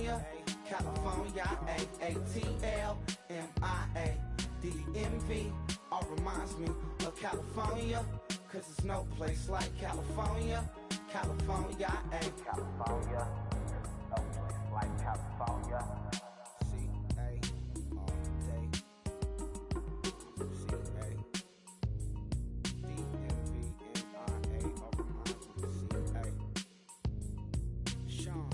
California, California, A-A-T-L-M-I-A-D-E-M-V. All reminds me of California, cause there's no place like California, California, California, there's no place like California. C-A all day. C-A D-M-V-M-I-A. All reminds me of C-A. Sean.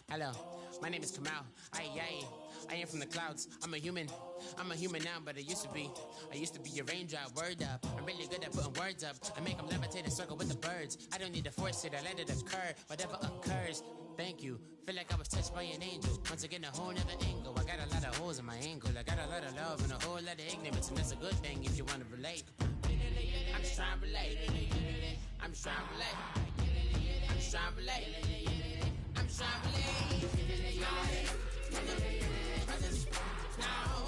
Hello, my name is Kamal. I am from the clouds. I'm a human now, but I used to be a raindrop. Word up, I'm really good at putting words up. I make them levitate and circle with the birds. I don't need to force it, I let it occur. Whatever occurs, thank you. Feel like I was touched by an angel. Once again, a whole nother angle. I got a lot of holes in my angle. I got a lot of love and a whole lot of ignorance, and that's a good thing if you want to relate. I'm just trying to relate. I'm just trying to relate. I'm just trying to relate. I'm just trying to relate. Presence, now,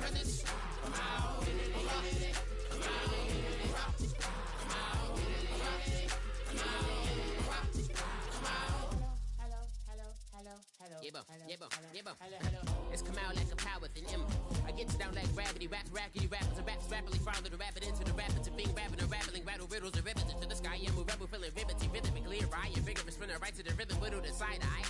presence, come out, It's come out like a power with an M. I get down like gravity, rappers and raps rapidly follow the rapid into the rapids of being rapping and rattling, rattle riddles and rivets into the sky. I'm a rebel feeling rhythmically right and vigorous, spinning right to the rhythm, whittle the side eye.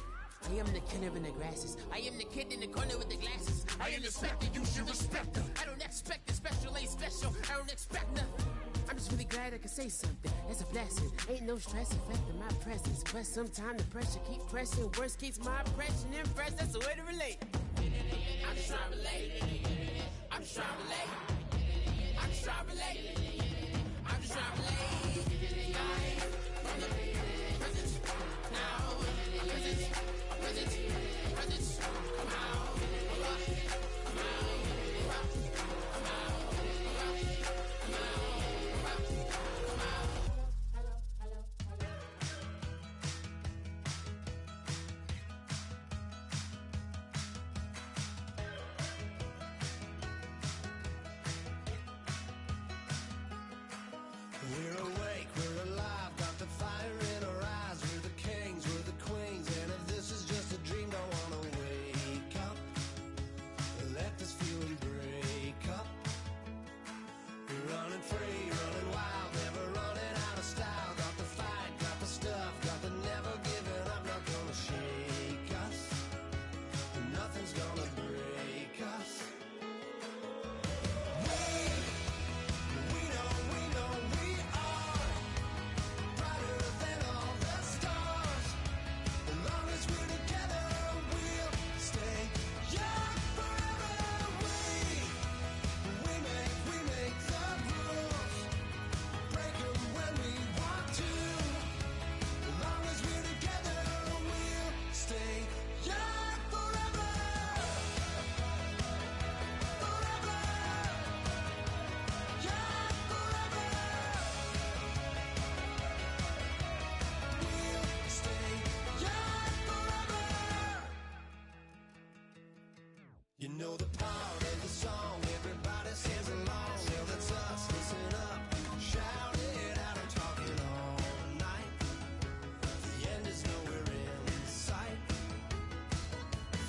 I am the killer in the grasses. I am the kid in the corner with the glasses. I am the specter, you should respect them. I don't expect the special, ain't special. I don't expect nothing. I'm just really glad I can say something. That's a blessing. Ain't no stress affecting my presence. But sometimes the pressure keep pressing. Worst keeps my impression impressed. That's the way to relate. I'm just trying to relate. I'm just trying to relate. I'm just trying to relate. I'm just trying to relate. Presence, now, presence, come out. We're awake, we're alive, got the fire in our eyes. We're the kings, we're the queens, and if this is just a dream, don't wanna wake up. Let this feeling break up. We're running free, running wild, never running out of style. Got the fight, got the stuff, got the never giving up. Not gonna shake us, nothing's gonna break us. You know the part of the song, everybody sings along. Well, that's us, listen up, shout it out, I'm talking all night. The end is nowhere in sight.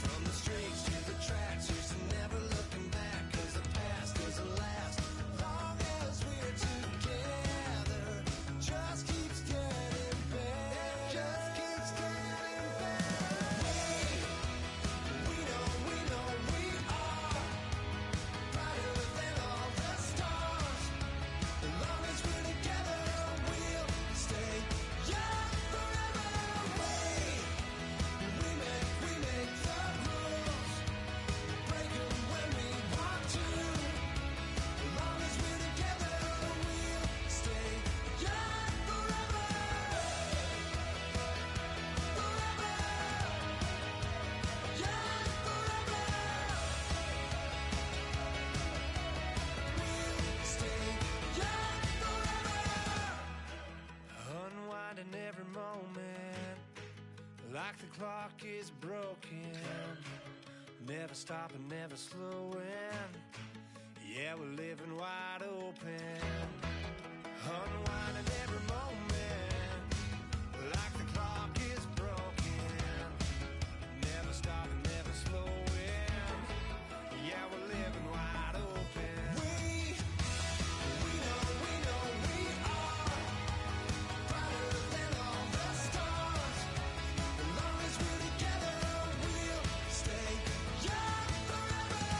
From the streets to the tracks, here's to never looking back. Cause the past doesn't last, long as we're together. Just keeps getting better, just keeps getting better. We know we are. clock is broken, never stopping, never slowing. Yeah, we're living wide open, unwinding every moment, like the clock is broken, never stopping, never slowing. Yeah, we're living wide open. We know we are brighter than all the stars. As long as we're together, we'll stay young forever.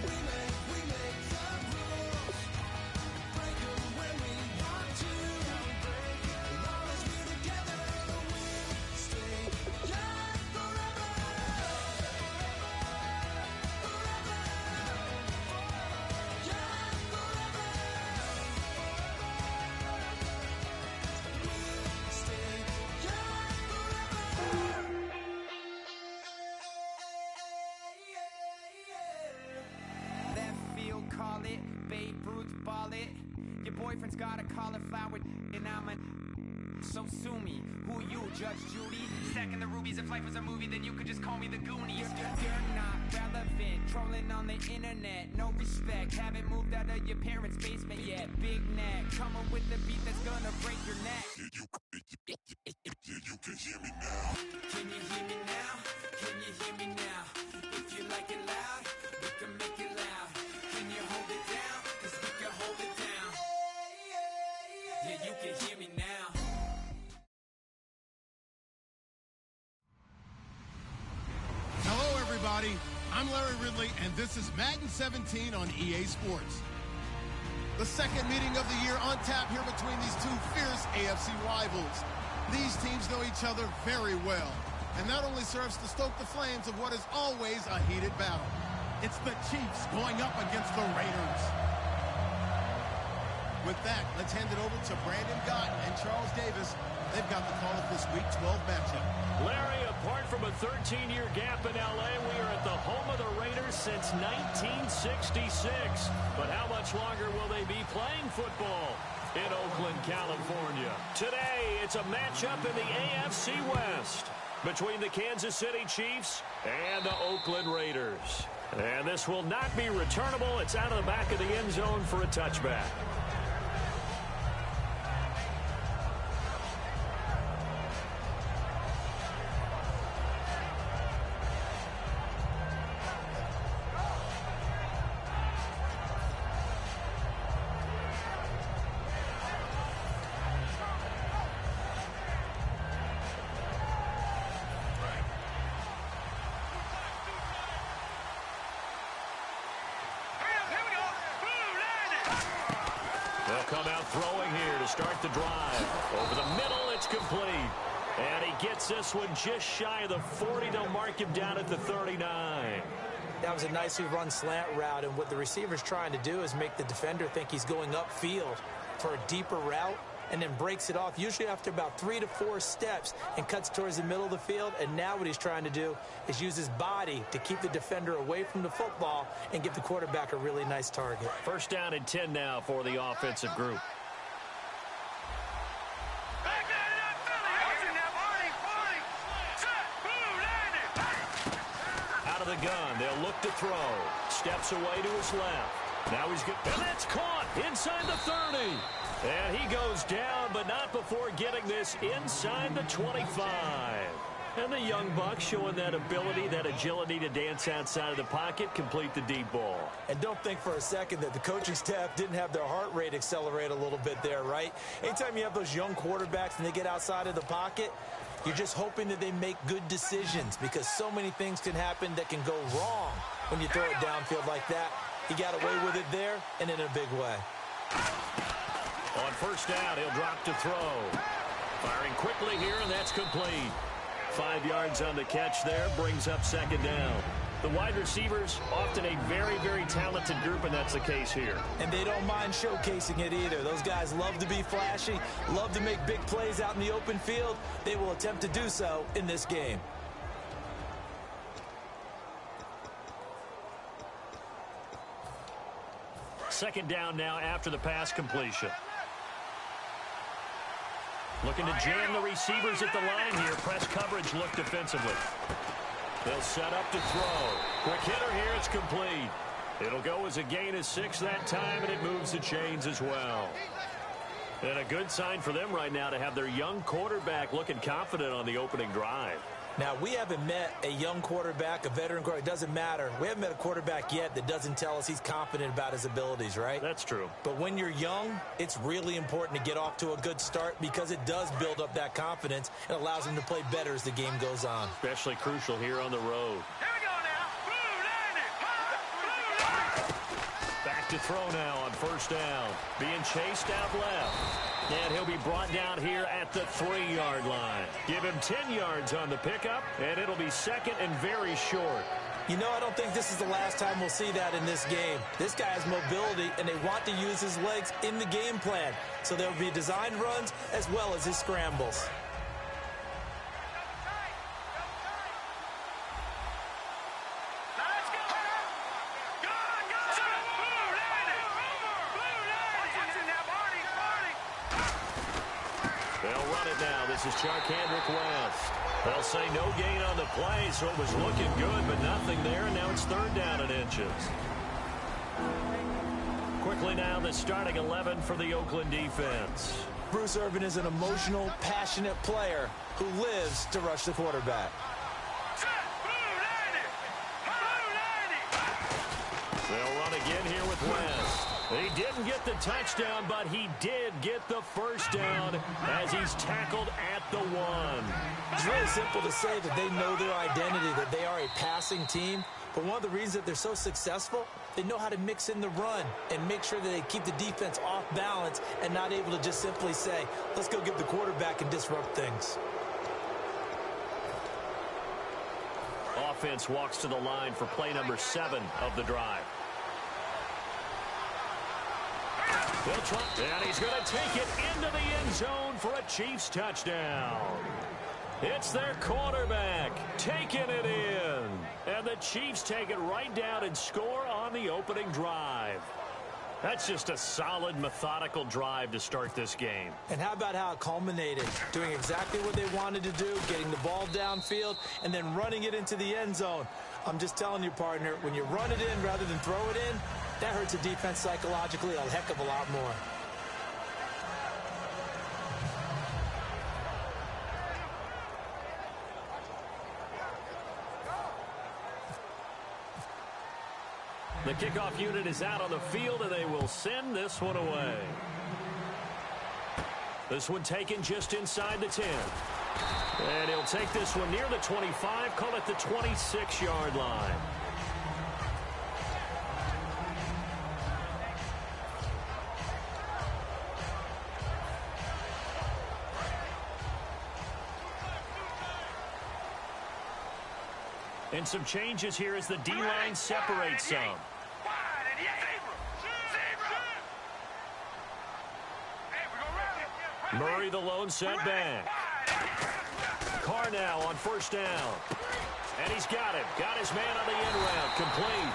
We make the rules, break them when we want to. As long as we're together, we'll stay young forever. Left field, call it. Babe Ruth, ball it. Your boyfriend's got a cauliflower, and I'm a. So sue me. Who you, Judge Judy? Stacking the rubies. If life was a movie, then you could just call me the Goonies. You're not relevant. Trolling on the internet. No respect. Haven't moved out of your parents' basement yet. Big neck. Coming with the beat that's gonna break your neck. You can hear me now. Can you hear me now? Can you hear me now? If you like it loud, we can make it loud. Can you hold it down? 'Cause we can hold it down. Yeah, you can hear me now. Hello, everybody. I'm Larry Ridley, and this is Madden 17 on EA Sports. The second meeting of the year on tap here between these two fierce AFC rivals. These teams know each other very well, and that only serves to stoke the flames of what is always a heated battle. It's the Chiefs going up against the Raiders. With that, let's hand it over to Brandon Gott and Charles Davis. They've got the call of this Week 12 matchup. Larry, apart from a 13-year gap in L.A., we are at the home of the Raiders since 1966. But how much longer will they be playing football in Oakland, California? Today, it's a matchup in the AFC West between the Kansas City Chiefs and the Oakland Raiders. And this will not be returnable. It's out of the back of the end zone for a touchback. Come out throwing here to start the drive. Over the middle, it's complete. And he gets this one just shy of the 40. They'll mark him down at the 39. That was a nicely run slant route, and what the receiver's trying to do is make the defender think he's going upfield for a deeper route, and then breaks it off, usually after about 3 to 4 steps, and cuts towards the middle of the field. And now what he's trying to do is use his body to keep the defender away from the football and give the quarterback a really nice target. First down and 10 now for the offensive group. Out of the gun, they'll look to throw. Steps away to his left. Now he's good, and that's caught inside the 30. And he goes down, but not before getting this inside the 25. And the young buck showing that ability, that agility to dance outside of the pocket, complete the deep ball. And don't think for a second that the coaching staff didn't have their heart rate accelerate a little bit there, right? Anytime you have those young quarterbacks and they get outside of the pocket, you're just hoping that they make good decisions, because so many things can happen that can go wrong when you throw it downfield like that. He got away with it there, and in a big way. On first down, he'll drop to throw. Firing quickly here, and that's complete. 5 yards on the catch there, brings up second down. The wide receivers, often a very, very talented group, and that's the case here. And they don't mind showcasing it either. Those guys love to be flashy, love to make big plays out in the open field. They will attempt to do so in this game. Second down now after the pass completion. Looking to jam the receivers at the line here. Press coverage look defensively. They'll set up to throw. Quick hitter here. It's complete. It'll go as a gain of 6 that time, and it moves the chains as well. And a good sign for them right now to have their young quarterback looking confident on the opening drive. Now, we haven't met a young quarterback, a veteran quarterback. It doesn't matter. We haven't met a quarterback yet that doesn't tell us he's confident about his abilities, right? That's true. But when you're young, it's really important to get off to a good start because it does build up that confidence and allows him to play better as the game goes on. Especially crucial here on the road. Back to throw now on first down. Being chased out left. And he'll be brought down here at the 3-yard line. Give him 10 yards on the pickup, and it'll be second and very short. You know, I don't think this is the last time we'll see that in this game. This guy has mobility, and they want to use his legs in the game plan. So there'll be designed runs as well as his scrambles. This is Charkandrick West. They'll say no gain on the play, so it was looking good, but nothing there, and now it's 3rd down and inches. Quickly now, the starting 11 for the Oakland defense. Bruce Irvin is an emotional, passionate player who lives to rush the quarterback. They'll run again here with West. He didn't get the touchdown, but he did get the first down as he's tackled at the 1. It's really simple to say that they know their identity, that they are a passing team. But one of the reasons that they're so successful, they know how to mix in the run and make sure that they keep the defense off balance and not able to just simply say, let's go get the quarterback and disrupt things. Offense walks to the line for play number 7 of the drive. They'll try, and he's going to take it into the end zone for a Chiefs touchdown. It's their quarterback taking it in. And the Chiefs take it right down and score on the opening drive. That's just a solid, methodical drive to start this game. And how about how it culminated? Doing exactly what they wanted to do, getting the ball downfield, and then running it into the end zone. I'm just telling you, partner, when you run it in rather than throw it in, that hurts a defense psychologically a heck of a lot more. The kickoff unit is out on the field, and they will send this one away. This one taken just inside the 10. And he'll take this one near the 25, call it the 26-yard line. And some changes here as the D-line separates some. Murray the lone set back. Carr now on first down. And he's got it. Got his man on the end route. Complete.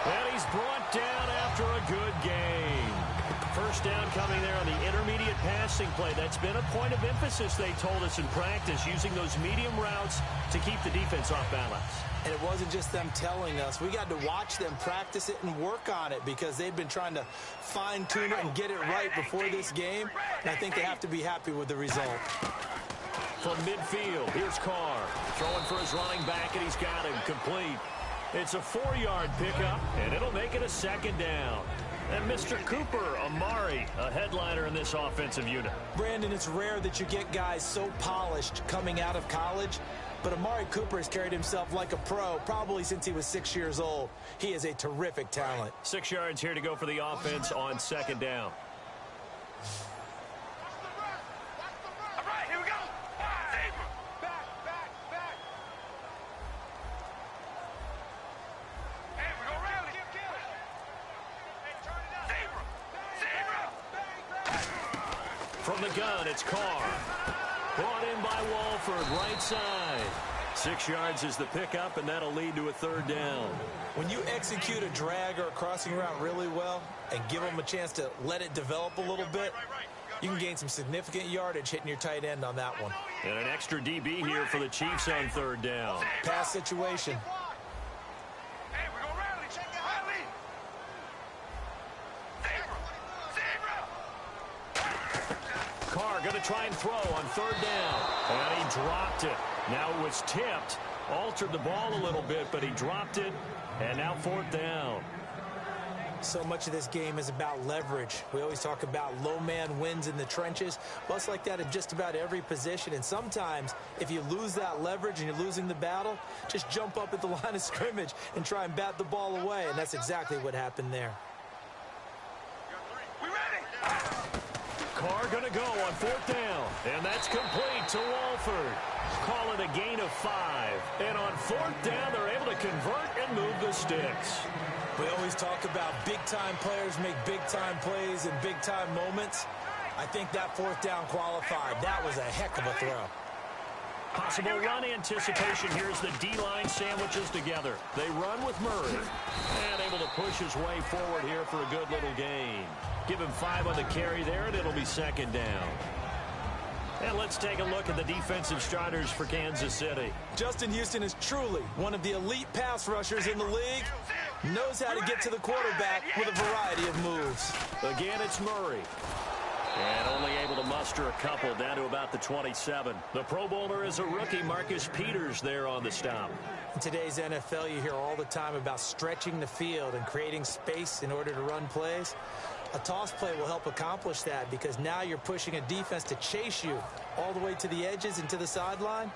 And he's brought down after a good gain. First down coming there on the intermediate passing play. That's been a point of emphasis, they told us in practice, using those medium routes to keep the defense off balance. And it wasn't just them telling us. We got to watch them practice it and work on it because they've been trying to fine-tune it and get it right before this game. And I think they have to be happy with the result. From midfield, here's Carr. Throwing for his running back, and he's got him complete. It's a 4-yard pickup, and it'll make it a second down. And Mr. Cooper Amari, a headliner in this offensive unit. Brandon, it's rare that you get guys so polished coming out of college, but Amari Cooper has carried himself like a pro probably since he was 6 years old. He is a terrific talent. 6 yards here to go for the offense on second down. From the gun, it's Carr. Brought in by Walford, right side. 6 yards is the pickup, and that'll lead to a third down. When you execute a drag or a crossing route really well and give them a chance to let it develop a little bit, You can gain some significant yardage hitting your tight end on that one. And an extra DB here for the Chiefs on third down. Pass situation. Hey, we're gonna rally. Check it, rally. Carr going to try and throw on third down. And he dropped it. Now it was tipped. Altered the ball a little bit, but he dropped it. And now fourth down. So much of this game is about leverage. We always talk about low man wins in the trenches. Well, it's like that in just about every position. And sometimes, if you lose that leverage and you're losing the battle, just jump up at the line of scrimmage and try and bat the ball away. And that's exactly what happened there. We ready? Carr going to go on fourth down. And that's complete to Walford. Call it a gain of 5. And on fourth down, they're able to convert and move the sticks. We always talk about big-time players make big-time plays in big-time moments. I think that fourth down qualified. That was a heck of a throw. Possible run anticipation. Here's the D-line sandwiches together. They run with Murray. And able to push his way forward here for a good little gain. Give him 5 on the carry there, and it'll be second down. And let's take a look at the defensive starters for Kansas City. Justin Houston is truly one of the elite pass rushers in the league. Knows how to get to the quarterback with a variety of moves. Again, it's Murray. And only able to muster a couple down to about the 27. The Pro Bowler is a rookie, Marcus Peters, there on the stop. In today's NFL, you hear all the time about stretching the field and creating space in order to run plays. A toss play will help accomplish that because now you're pushing a defense to chase you all the way to the edges and to the sideline.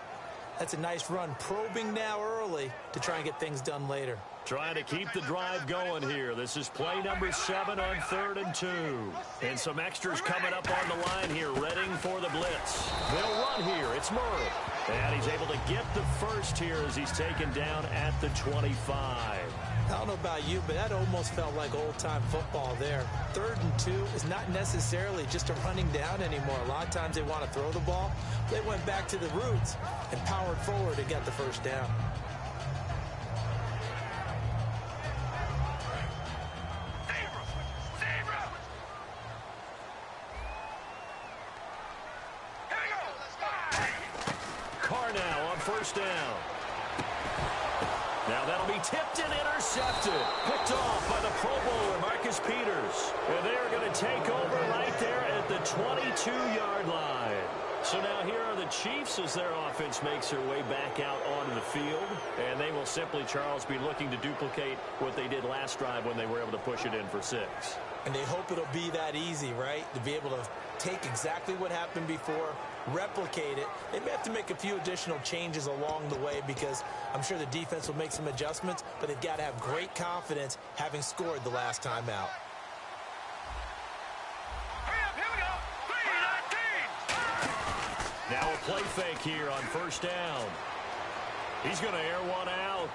That's a nice run, probing now early to try and get things done later. Trying to keep the drive going here. This is play number 7 on 3rd and 2. And some extras coming up on the line here, readying for the blitz. They'll run here. It's Murray. And he's able to get the first here as he's taken down at the 25. I don't know about you, but that almost felt like old-time football there. 3rd and 2 is not necessarily just a running down anymore. A lot of times they want to throw the ball. They went back to the roots and powered forward to get the first down. Carr now on first down. Now that'll be tipped and intercepted. Picked off by the Pro Bowler, Marcus Peters. And they're going to take over right there at the 22-yard line. So now here are the Chiefs as their offense makes their way back out onto the field. And they will simply, Charles, be looking to duplicate what they did last drive when they were able to push it in for 6. And they hope it'll be that easy, right? To be able to take exactly what happened before, replicate it. They may have to make a few additional changes along the way because I'm sure the defense will make some adjustments, but they've got to have great confidence having scored the last time out. Now a play fake here on first down. He's going to air one out.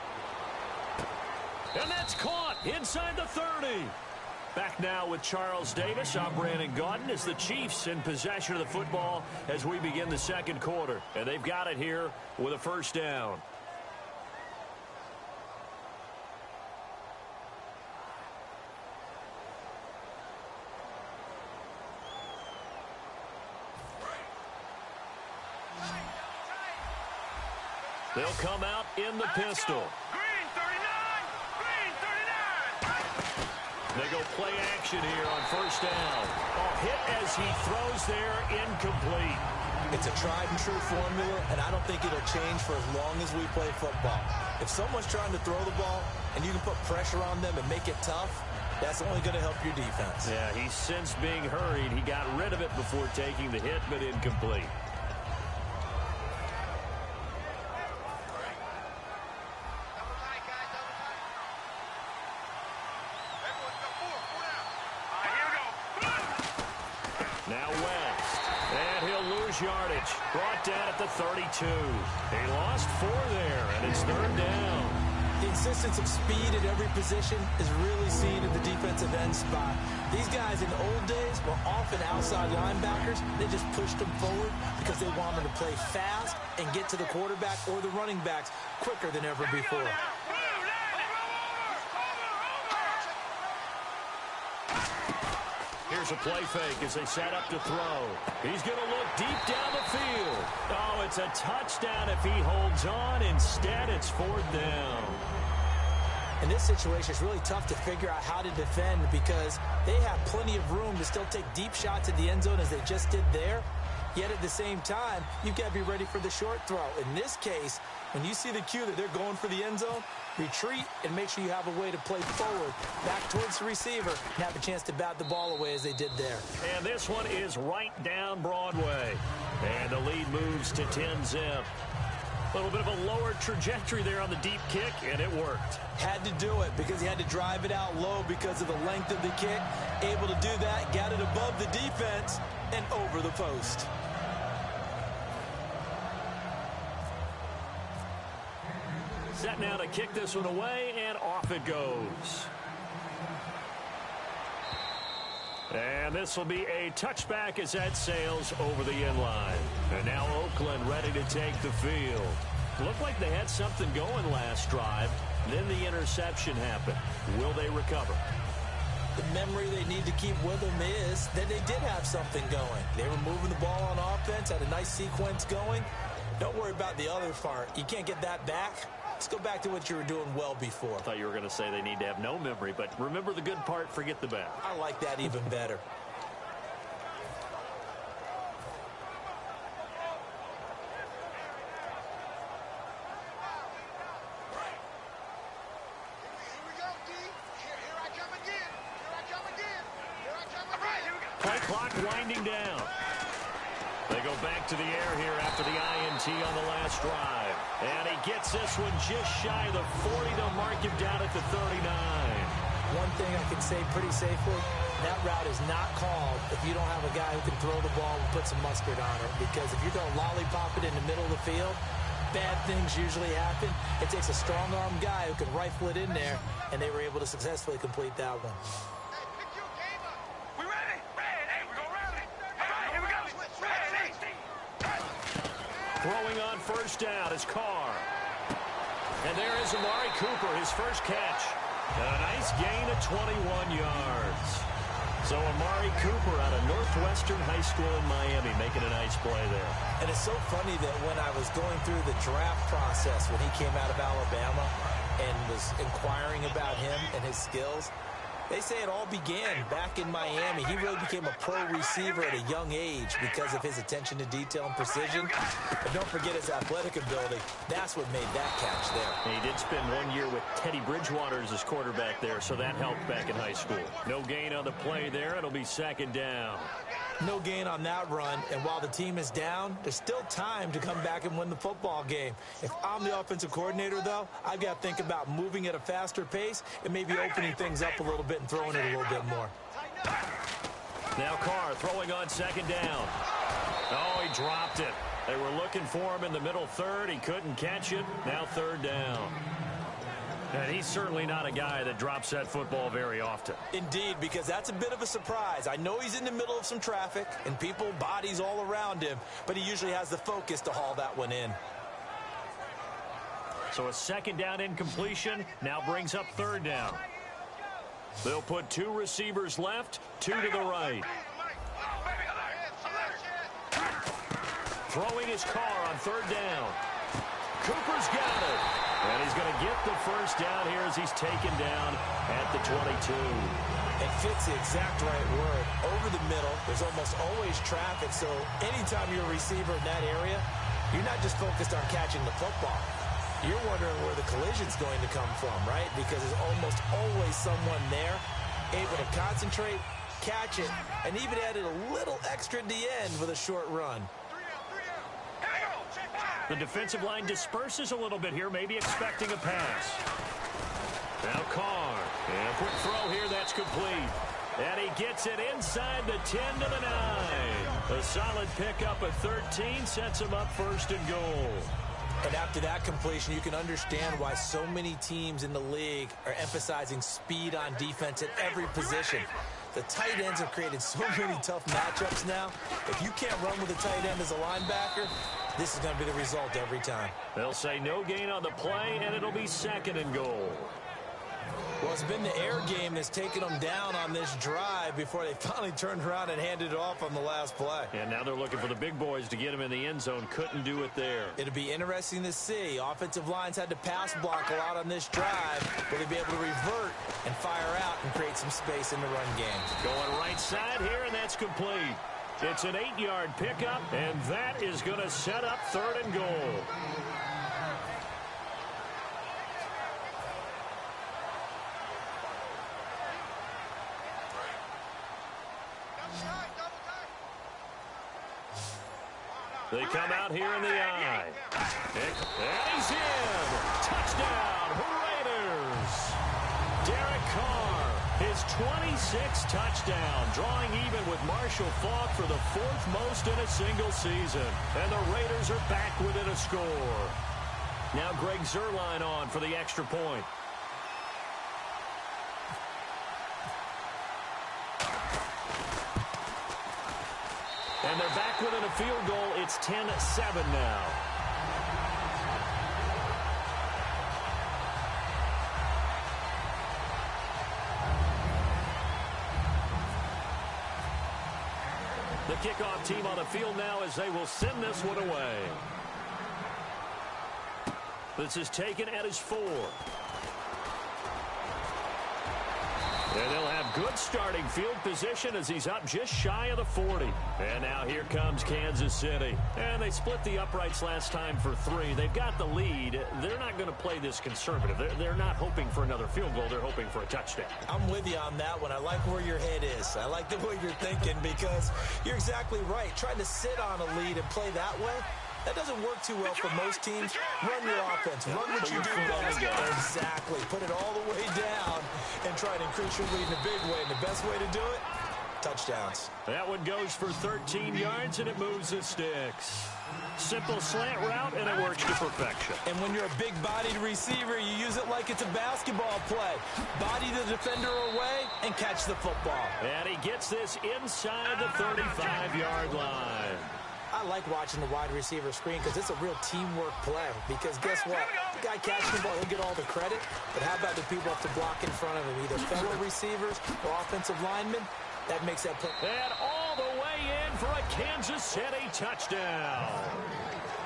And that's caught inside the 30. Back now with Charles Davis. I'm Brandon Gaudin as the Chiefs in possession of the football as we begin the second quarter. And they've got it here with a first down. They'll come out in the pistol. Green 39! Green 39! They go play action here on first down. Oh, hit as he throws there, incomplete. It's a tried and true formula, and I don't think it'll change for as long as we play football. If someone's trying to throw the ball and you can put pressure on them and make it tough, that's only going to help your defense. Yeah, he's since being hurried. He got rid of it before taking the hit, but incomplete. Yardage brought down at the 32. He lost 4 there, and it's third down. The insistence of speed at every position is really seen at the defensive end spot. These guys in the old days were often outside linebackers. They just pushed them forward because they wanted to play fast and get to the quarterback or the running backs quicker than ever before. Here's a play fake as they set up to throw. He's going to look deep down the field. Oh, it's a touchdown if he holds on. Instead, it's 4th down. In this situation, it's really tough to figure out how to defend because they have plenty of room to still take deep shots at the end zone as they just did there. Yet at the same time, you've got to be ready for the short throw. In this case, when you see the cue that they're going for the end zone, retreat and make sure you have a way to play forward, back towards the receiver, and have a chance to bat the ball away as they did there. And this one is right down Broadway. And the lead moves to 10-zip. A little bit of a lower trajectory there on the deep kick, and it worked. Had to do it because he had to drive it out low because of the length of the kick. Able to do that, got it above the defense and over the post. Set now to kick this one away, and off it goes. And this will be a touchback as that sails over the end line. And now Oakland ready to take the field. Looked like they had something going last drive. Then the interception happened. Will they recover? The memory they need to keep with them is that they did have something going. They were moving the ball on offense, had a nice sequence going. Don't worry about the other part. You can't get that back. Let's go back to what you were doing well before. I thought you were going to say they need to have no memory, but remember the good part, forget the bad. I like that even better. Play clock winding down. They go back to the air here after the INT on the last drive. And he gets this one just shy of the 40. They'll mark him down at the 39. One thing I can say pretty safely, that route is not called if you don't have a guy who can throw the ball and put some mustard on it. Because if you're going to lollipop it in the middle of the field, bad things usually happen. It takes a strong-armed guy who can rifle it in there, and they were able to successfully complete that one. Throwing on first down is Carr. And there is Amari Cooper, his first catch. And a nice gain of 21 yards. So Amari Cooper out of Northwestern High School in Miami making a nice play there. And it's so funny that when I was going through the draft process when he came out of Alabama and was inquiring about him and his skills, they say it all began back in Miami. He really became a pro receiver at a young age because of his attention to detail and precision. And don't forget his athletic ability. That's what made that catch there. He did spend 1 year with Teddy Bridgewater as his quarterback there, so that helped back in high school. No gain on the play there. It'll be second down. No gain on that run, and while the team is down, there's still time to come back and win the football game. If I'm the offensive coordinator, though, I've got to think about moving at a faster pace and maybe opening things up a little bit and throwing it a little bit more. Now Carr throwing on second down. Oh, he dropped it. They were looking for him in the middle third. He couldn't catch it. Now third down. And he's certainly not a guy that drops that football very often. Indeed, because that's a bit of a surprise. I know he's in the middle of some traffic and people, bodies all around him, but he usually has the focus to haul that one in. So a second down incompletion now brings up third down. They'll put two receivers left, two to the right. Throwing his Carr on third down. Cooper's got it. And he's going to get the first down here as he's taken down at the 22. It fits the exact right word. Over the middle, there's almost always traffic, so anytime you're a receiver in that area, you're not just focused on catching the football. You're wondering where the collision's going to come from, right? Because there's almost always someone there able to concentrate, catch it, and even added a little extra at the end with a short run. The defensive line disperses a little bit here, maybe expecting a pass. Now Carr. And a quick throw here, that's complete. And he gets it inside the 10 to the 9. A solid pickup at 13 sets him up first and goal. And after that completion, you can understand why so many teams in the league are emphasizing speed on defense at every position. The tight ends have created so many tough matchups now. If you can't run with a tight end as a linebacker, this is going to be the result every time. They'll say no gain on the play, and it'll be second and goal. Well, it's been the air game that's taken them down on this drive before they finally turned around and handed it off on the last play. And now they're looking for the big boys to get him in the end zone. Couldn't do it there. It'll be interesting to see. Offensive lines had to pass block a lot on this drive. Will they be able to revert and fire out and create some space in the run game? Going right side here, and that's complete. It's an 8-yard pickup, and that is going to set up 3rd and goal. They come out here in the I. And he's in. Touchdown, Raiders. Derek Carr, his 26th touchdown, drawing even with Marshall Faulk for the 4th most in a single season. And the Raiders are back within a score. Now Greg Zuerlein on for the extra point. And they're back within a field goal. It's 10-7 now. The kickoff team on the field now as they will send this one away. This is taken at his 4. And they'll have good starting field position as he's up just shy of the 40. And now here comes Kansas City. And they split the uprights last time for 3. They've got the lead. They're not going to play this conservative. They're not hoping for another field goal. They're hoping for a touchdown. I'm with you on that one. I like where your head is. I like the way you're thinking because you're exactly right. Trying to sit on a lead and play that way, that doesn't work too well for most teams. Run your offense. Run what you do best. Exactly. Put it all the way down and try to increase your lead in a big way. And the best way to do it, touchdowns. That one goes for 13 yards, and it moves the sticks. Simple slant route, and it works to perfection. And when you're a big-bodied receiver, you use it like it's a basketball play. Body the defender away and catch the football. And he gets this inside the 35-yard line. I like watching the wide receiver screen because it's a real teamwork play. Because guess what? The guy catching the ball, he'll get all the credit. But how about the people have to block in front of him, either fellow receivers or offensive linemen? That makes that play. And all the way in for a Kansas City touchdown.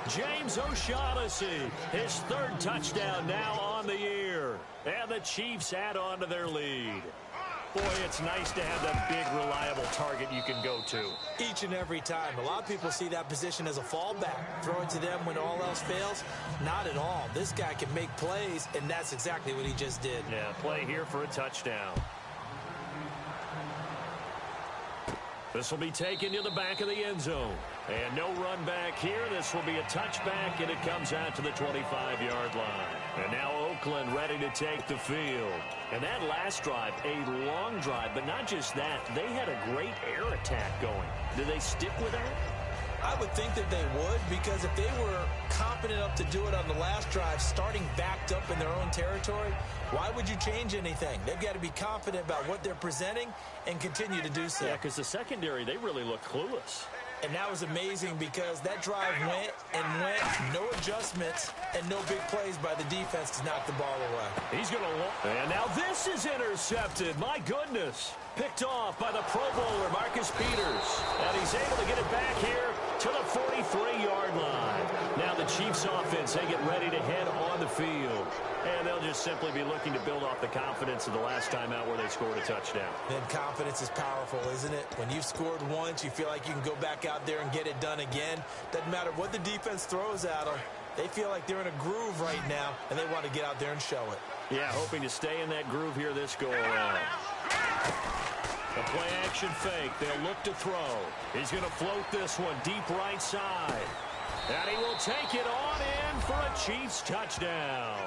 James O'Shaughnessy, his 3rd touchdown now on the year. And the Chiefs add on to their lead. Boy, it's nice to have that big, reliable target you can go to. Each and every time. A lot of people see that position as a fallback. Throw it to them when all else fails. Not at all. This guy can make plays, and that's exactly what he just did. Yeah, play here for a touchdown. This will be taken to the back of the end zone. And no run back here. This will be a touchback, and it comes out to the 25-yard line. And now Oakland ready to take the field. And that last drive, a long drive, but not just that. They had a great air attack going. Do they stick with that? I would think that they would, because if they were confident enough to do it on the last drive, starting backed up in their own territory, why would you change anything? They've got to be confident about what they're presenting and continue to do so. Yeah, because the secondary, they really look clueless. And that was amazing because that drive went and went, no adjustments, and no big plays by the defense to knock the ball away. He's going to... And now this is intercepted. My goodness. Picked off by the Pro Bowler, Marcus Peters. And he's able to get it back here to the 43-yard line. Now the Chiefs offense, they get ready to head on the field. And they'll just simply be looking to build off the confidence of the last time out where they scored a touchdown. Then confidence is powerful, isn't it? When you've scored once, you feel like you can go back out there and get it done again. Doesn't matter what the defense throws at them. They feel like they're in a groove right now, and they want to get out there and show it. Yeah, hoping to stay in that groove here this go-around. The play-action fake. They'll look to throw. He's going to float this one deep right side. And he will take it on in for a Chiefs touchdown.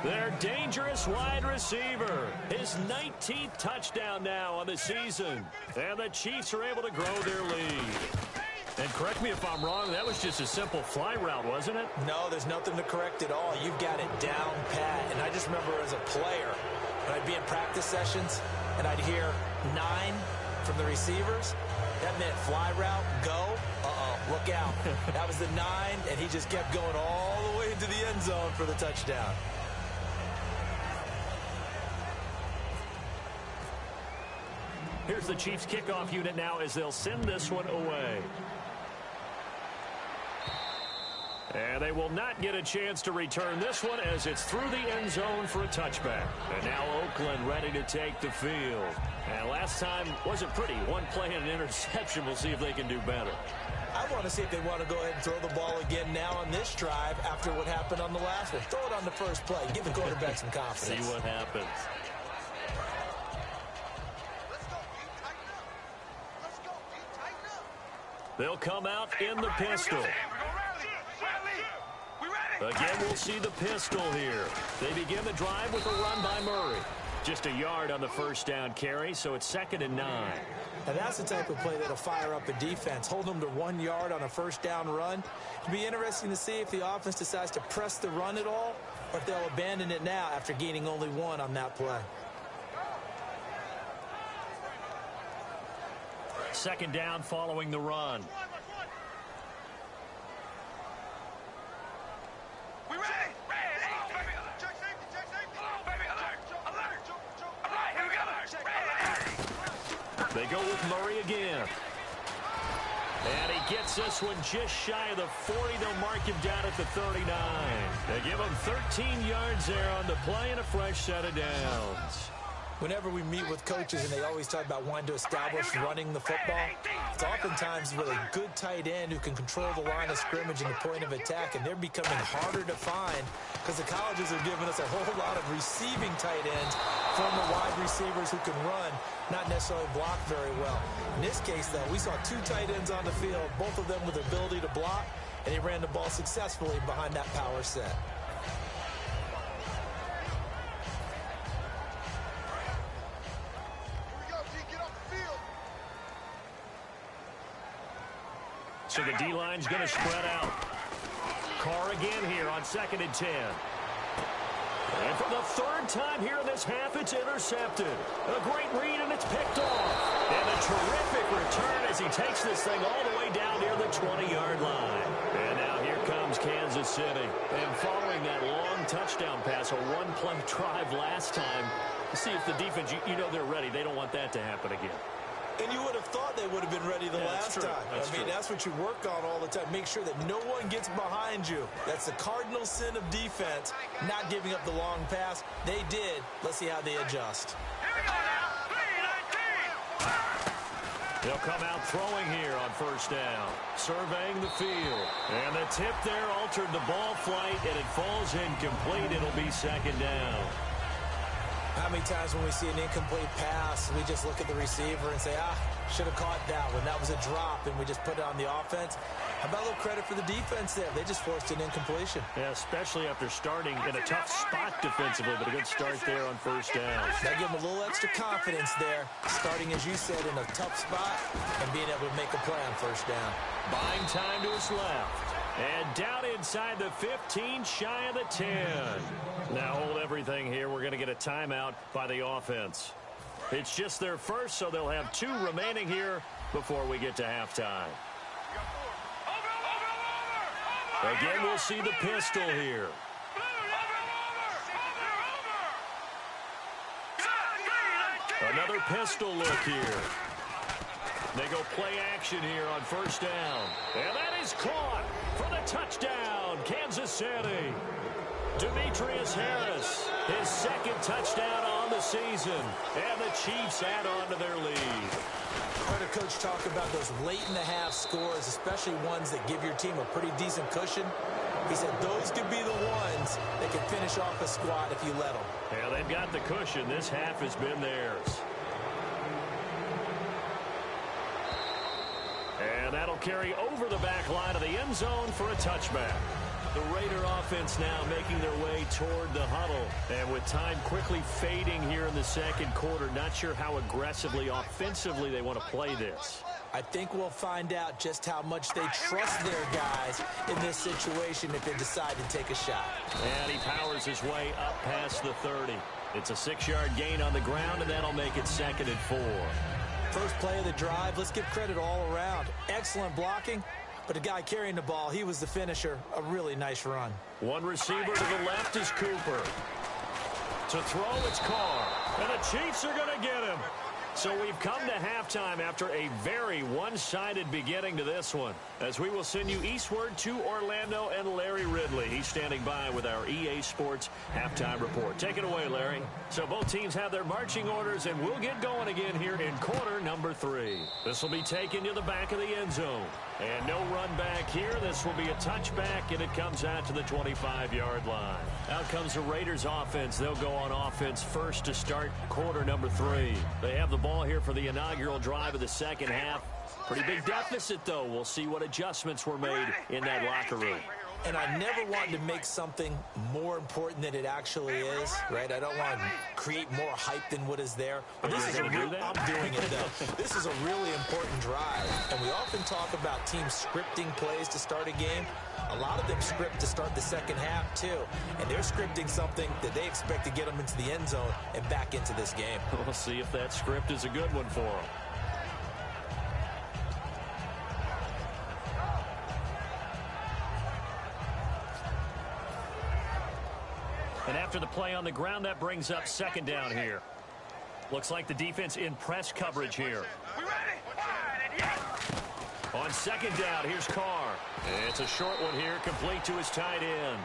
Their dangerous wide receiver. His 19th touchdown now on the season. And the Chiefs are able to grow their lead. And correct me if I'm wrong, that was just a simple fly route, wasn't it? No, there's nothing to correct at all. You've got it down pat. And I just remember as a player, when I'd be in practice sessions and I'd hear 9 from the receivers, that meant fly route, go, look out. That was the 9, and he just kept going all the way into the end zone for the touchdown. here's the Chiefs kickoff unit now as they'll send this one away. And they will not get a chance to return this one as it's through the end zone for a touchback. And now Oakland ready to take the field. And last time wasn't pretty. One play and an interception. We'll see if they can do better. I want to see if they want to go ahead and throw the ball again now on this drive after what happened on the last one. Throw it on the first play. Give the quarterback some confidence. See what happens. They'll come out in the pistol. Again, we'll see the pistol here. They begin the drive with a run by Murray. Just a yard on the first down carry, so it's 2nd and 9. And that's the type of play that'll fire up a defense. Hold them to 1 yard on a first down run. It'll be interesting to see if the offense decides to press the run at all or if they'll abandon it now after gaining only 1 on that play. 2nd down following the run. They go with Murray again. And he gets this one just shy of the 40. They'll mark him down at the 39. They give him 13 yards there on the play and a fresh set of downs. Whenever we meet with coaches and they always talk about wanting to establish running the football, it's oftentimes with a good tight end who can control the line of scrimmage and the point of attack, and they're becoming harder to find because the colleges are giving us a whole lot of receiving tight ends, former wide receivers who can run, not necessarily block very well. In this case, though, we saw 2 tight ends on the field, both of them with the ability to block, and he ran the ball successfully behind that power set. So the D-line's going to spread out. Carr again here on 2nd and 10. And for the 3rd time here in this half, it's intercepted. A great read, and it's picked off. And a terrific return as he takes this thing all the way down near the 20-yard line. And now here comes Kansas City. And following that long touchdown pass, a 1-play drive last time, see if the defense, you know they're ready. They don't want that to happen again. And you would have thought they would have been ready the last time. That's what you work on all the time. Make sure that no one gets behind you. That's the cardinal sin of defense, not giving up the long pass. They did. Let's see how they adjust. They'll come out throwing here on 1st down, surveying the field. And the tip there altered the ball flight, and it falls incomplete. It'll be 2nd down. How many times when we see an incomplete pass, we just look at the receiver and say, should have caught that one. That was a drop, and we just put it on the offense. How about a little credit for the defense there? They just forced an incompletion. Yeah, especially after starting in a tough spot defensively, but a good start there on 1st down. They give them a little extra confidence there, starting, as you said, in a tough spot and being able to make a play on 1st down. Buying time to his left. And down inside the 15, shy of the 10. Now hold everything here. We're going to get a timeout by the offense. It's just their first, so they'll have 2 remaining here before we get to halftime. Again, we'll see the pistol here. Another pistol look here. They go play action here on 1st down. And that is caught for the touchdown, Kansas City. Demetrius Harris, his 2nd touchdown on the season. And the Chiefs add on to their lead. I heard a coach talk about those late-in-the-half scores, especially ones that give your team a pretty decent cushion. He said those could be the ones that can finish off a squad if you let them. Yeah, they've got the cushion. This half has been theirs. And that'll carry over the back line of the end zone for a touchback. The Raider offense now making their way toward the huddle. And with time quickly fading here in the 2nd quarter, not sure how aggressively, offensively they want to play this. I think we'll find out just how much they trust their guys in this situation if they decide to take a shot. And he powers his way up past the 30. It's a 6-yard gain on the ground, and that'll make it 2nd and 4. First play of the drive, let's give credit all around. Excellent blocking, but the guy carrying the ball, he was the finisher. A really nice run. One receiver to the left is Cooper. To throw, it's Carr. And the Chiefs are going to get him. So we've come to halftime after a very one-sided beginning to this one, as we will send you eastward to Orlando and Larry Ridley. He's standing by with our EA Sports halftime report. Take it away, Larry. So both teams have their marching orders, and we'll get going again here in quarter number 3. This will be taken to the back of the end zone. And no run back here. This will be a touchback, and it comes out to the 25-yard line. Out comes the Raiders offense. They'll go on offense first to start quarter number 3. They have the ball here for the inaugural drive of the second half. Pretty big deficit, though. We'll see what adjustments were made in that locker room. And I never wanted to make something more important than it actually is, right? I don't want to create more hype than what is there. But this is I'm doing it, though. This is a really important drive. And we often talk about teams scripting plays to start a game. A lot of them script to start the second half, too. And they're scripting something that they expect to get them into the end zone and back into this game. We'll see if that script is a good one for them. And after the play on the ground, that brings up second down here. Looks like the defense in press coverage here. On second down, here's Carr. It's a short one here, complete to his tight end.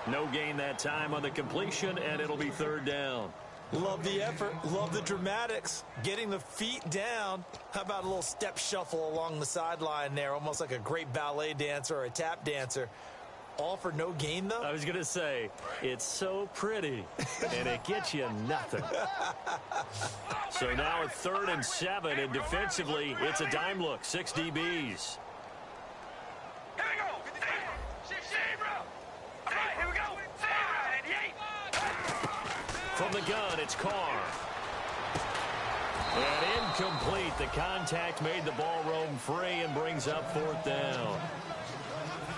No gain that time on the completion, and it'll be third down. Love the effort. Love the dramatics. Getting the feet down. How about a little step shuffle along the sideline there, almost like a great ballet dancer or a tap dancer. All for no gain, though? I was going to say, it's so pretty, and it gets you nothing. So now a 3rd and 7, and defensively, it's a dime look, 6 DBs. From the gun, it's Carr. And incomplete. The contact made the ball roam free and brings up 4th down.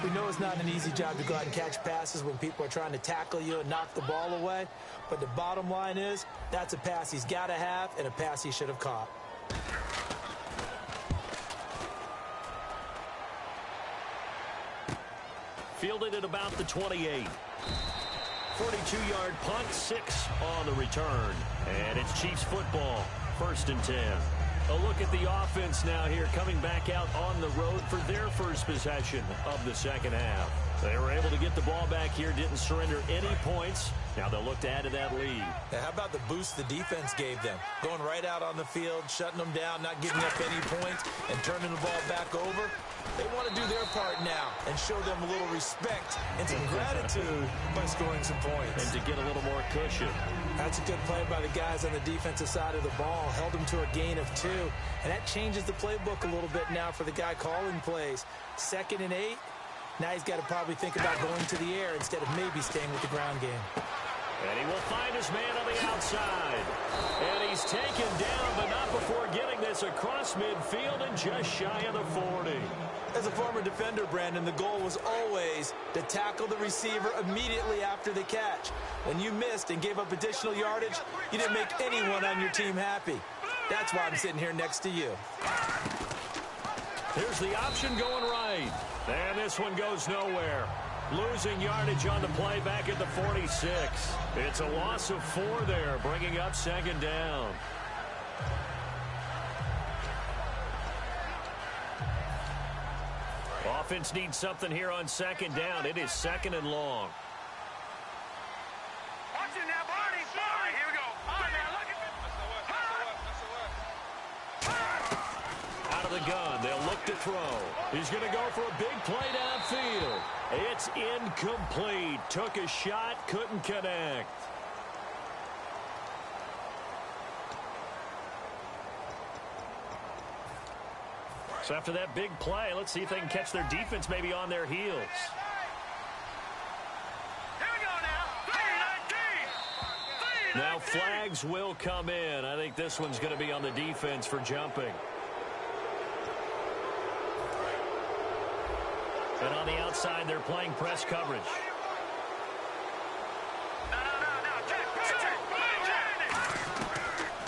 We know it's not an easy job to go out and catch passes when people are trying to tackle you and knock the ball away. But the bottom line is, that's a pass he's got to have and a pass he should have caught. Fielded at about the 28. 42-yard punt, 6 on the return. And it's Chiefs football, 1st and 10. A look at the offense now here, coming back out on the road for their first possession of the second half. They were able to get the ball back here, didn't surrender any points. Now they'll look to add to that lead. Now, how about the boost the defense gave them? Going right out on the field, shutting them down, not giving up any points, and turning the ball back over. They want to do their part now and show them a little respect and some gratitude by scoring some points. And to get a little more cushion. That's a good play by the guys on the defensive side of the ball. Held them to a gain of 2. And that changes the playbook a little bit now for the guy calling plays. 2nd and 8. Now he's got to probably think about going to the air instead of maybe staying with the ground game. And he will find his man on the outside. And he's taken down, but not before getting this across midfield and just shy of the 40. As a former defender, Brandon, the goal was always to tackle the receiver immediately after the catch. When you missed and gave up additional yardage, you didn't make anyone on your team happy. That's why I'm sitting here next to you. Here's the option going right. And this one goes nowhere. Losing yardage on the play back at the 46. It's a loss of 4 there, bringing up second down. Offense needs something here on second down. It is 2nd and long. Watch it now, Barney. Barney. Here we go. All right, now, look at Out of the gun, they'll look to throw. He's going to go for a big play downfield. It's incomplete. Took a shot, couldn't connect. So after that big play, let's see if they can catch their defense maybe on their heels. Here we go now. Now flags will come in. I think this one's going to be on the defense for jumping. And on the outside, they're playing press coverage.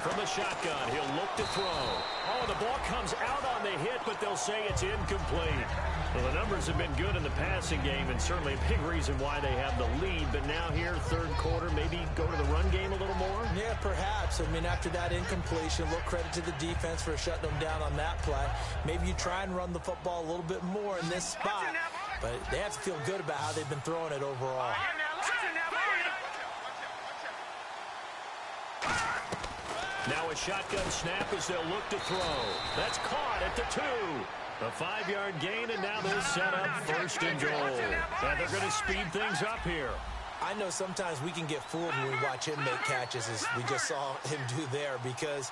From the shotgun, he'll look to throw. Oh, the ball comes out on the hit, but they'll say it's incomplete. Well, the numbers have been good in the passing game, and certainly a big reason why they have the lead. But now here, third quarter, maybe go to the run game a little more? Yeah, perhaps. I mean, after that incompletion, a little credit to the defense for shutting them down on that play. Maybe you try and run the football a little bit more in this spot. But they have to feel good about how they've been throwing it overall. Now a shotgun snap as they'll look to throw. That's caught at the 2. A 5-yard gain, and now they'll set up first and goal. And they're going to speed things up here. I know sometimes we can get fooled when we watch him make catches, as we just saw him do there, because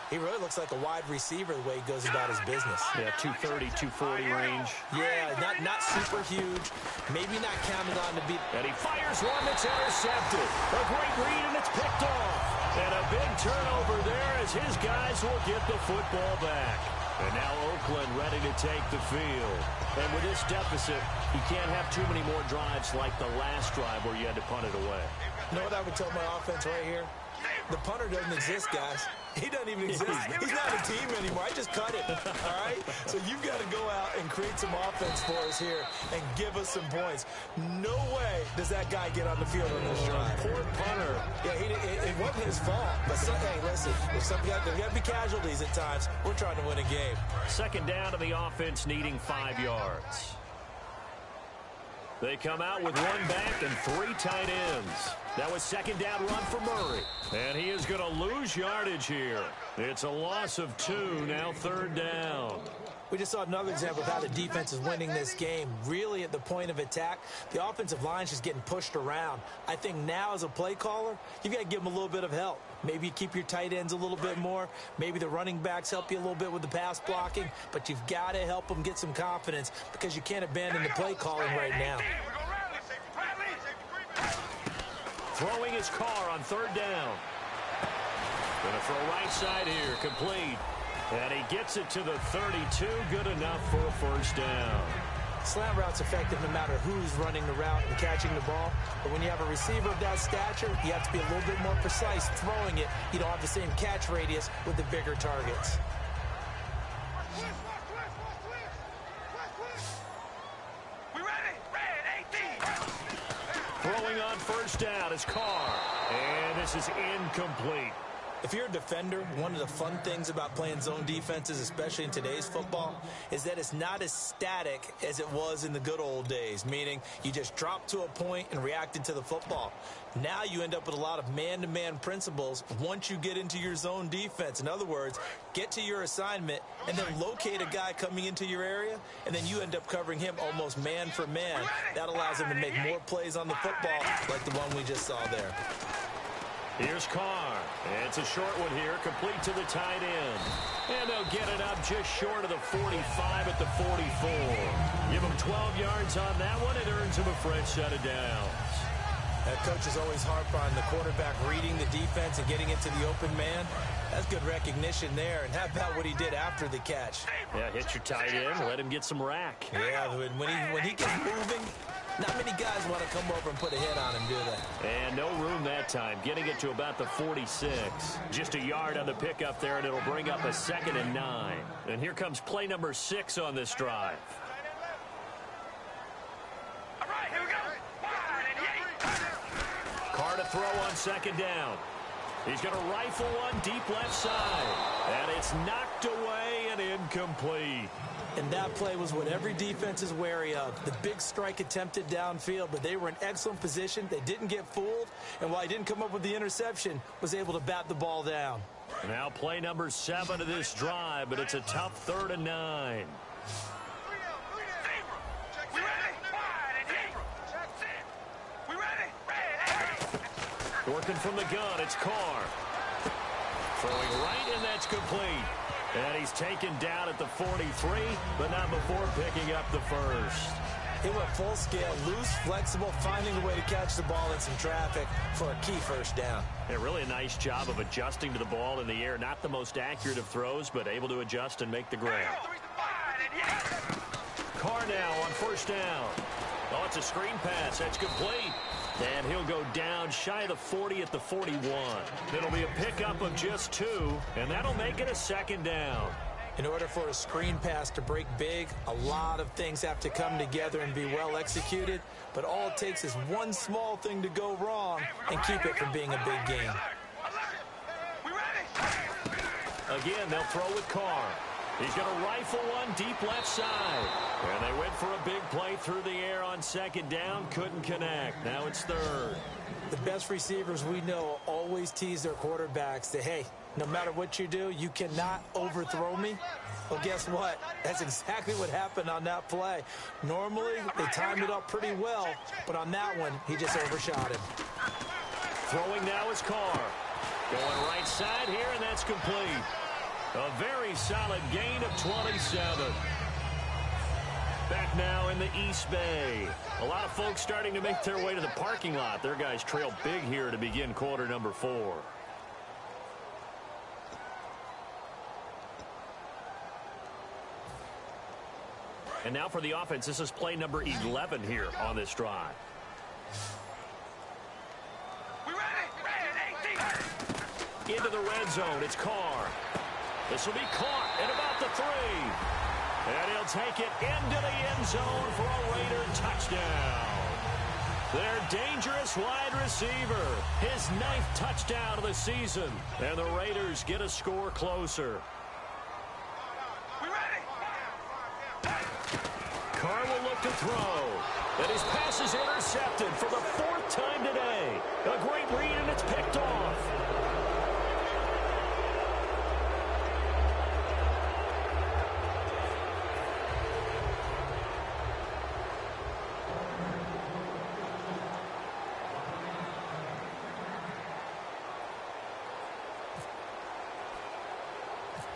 he really looks like a wide receiver the way he goes about his business. Yeah, 230, 240 range. Yeah, not super huge. Maybe not counted on to be. And he fires one that's intercepted. A great read, and it's picked off. And a big turnover there as his guys will get the football back. And now Oakland ready to take the field. And with this deficit, you can't have too many more drives like the last drive where you had to punt it away. You know what I would tell my offense right here? The punter doesn't exist, guys. He doesn't even exist. He's not a team anymore. I just cut it, all right? So you've got to go out and create some offense for us here and give us some points. No way does that guy get on the field on this drive. Poor punter. Yeah, it wasn't his fault. But, hey, listen, there's got to be casualties at times. We're trying to win a game. Second down to the offense needing 5 yards. They come out with one back and 3 tight ends. That was second down run for Murray. And he is going to lose yardage here. It's a loss of 2, now third down. We just saw another example of how the defense is winning this game. Really at the point of attack, the offensive line is just getting pushed around. I think now as a play caller, you've got to give them a little bit of help. Maybe you keep your tight ends a little bit more. Maybe the running backs help you a little bit with the pass blocking. But you've got to help them get some confidence because you can't abandon the play calling right now. Throwing his car on third down. Going to throw right side here, complete. And he gets it to the 32, good enough for a first down. Slant route's effective no matter who's running the route and catching the ball. But when you have a receiver of that stature, you have to be a little bit more precise throwing it. You don't have the same catch radius with the bigger targets. Throwing on first down is Carr. And this is incomplete. If you're a defender, one of the fun things about playing zone defenses, especially in today's football, is that it's not as static as it was in the good old days, meaning you just drop to a point and reacted to the football. Now you end up with a lot of man-to-man principles once you get into your zone defense. In other words, get to your assignment and then locate a guy coming into your area, and then you end up covering him almost man for man. That allows him to make more plays on the football like the one we just saw there. Here's Carr. It's a short one here, complete to the tight end. And they'll get it up just short of the 45 at the 44. Give him 12 yards on that one. It earns him a fresh set of downs. That coach is always harp on the quarterback reading the defense and getting into the open man. That's good recognition there. And how about what he did after the catch? Yeah, hit your tight end, let him get some rack. Yeah, when he gets moving, not many guys want to come over and put a hit on him, do they? And no room that time, getting it to about the 46. Just a yard on the pickup there, and it'll bring up a 2nd and 9. And here comes play number 6 on this drive. All right, here we go. Carr to throw on second down. He's going to rifle one deep left side. And it's knocked away and incomplete. And that play was what every defense is wary of. The big strike attempted downfield, but they were in excellent position. They didn't get fooled. And while he didn't come up with the interception, was able to bat the ball down. Now play number 7 of this drive, but it's a tough 3rd and 9. Working from the gun, it's Carr. Throwing right, and that's complete. And he's taken down at the 43, but not before picking up the first. He went full scale, loose, flexible, finding a way to catch the ball in some traffic for a key first down. Yeah, really a nice job of adjusting to the ball in the air. Not the most accurate of throws, but able to adjust and make the grab. Carr now on first down. Oh, it's a screen pass. That's complete. And he'll go down shy of the 40 at the 41. It'll be a pickup of just 2, and that'll make it a second down. In order for a screen pass to break big, a lot of things have to come together and be well executed, but all it takes is one small thing to go wrong and keep it from being a big gain. Again, they'll throw with Carr. He's going to rifle one deep left side. And they went for a big play through the air on second down. Couldn't connect. Now it's third. The best receivers we know always tease their quarterbacks that, hey, no matter what you do, you cannot overthrow me. Well, guess what? That's exactly what happened on that play. Normally, they timed it up pretty well, but on that one, he just overshot him. Throwing now is Carr. Going right side here, and that's complete. A very solid gain of 27. Back now in the East Bay. A lot of folks starting to make their way to the parking lot. Their guys trail big here to begin quarter number 4. And now for the offense. This is play number 11 here on this drive. Into the red zone. It's Carr. This will be caught at about the 3. And he'll take it into the end zone for a Raider touchdown. Their dangerous wide receiver. His 9th touchdown of the season. And the Raiders get a score closer. Carr will look to throw. And his pass is intercepted for the 4th time today. A great read, and it's picked off.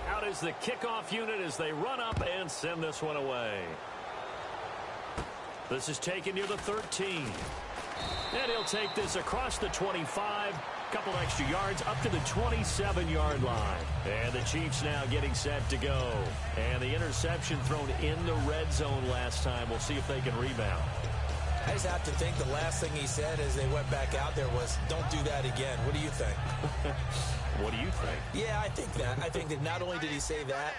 Out is the kickoff unit as they run up and send this one away. This is taken near the 13. And he'll take this across the 25. Couple extra yards up to the 27-yard line. And the Chiefs now getting set to go. And the interception thrown in the red zone last time. We'll see if they can rebound. I just have to think the last thing he said as they went back out there was, don't do that again. What do you think? What do you think? Yeah, I think that. I think that not only did he say that,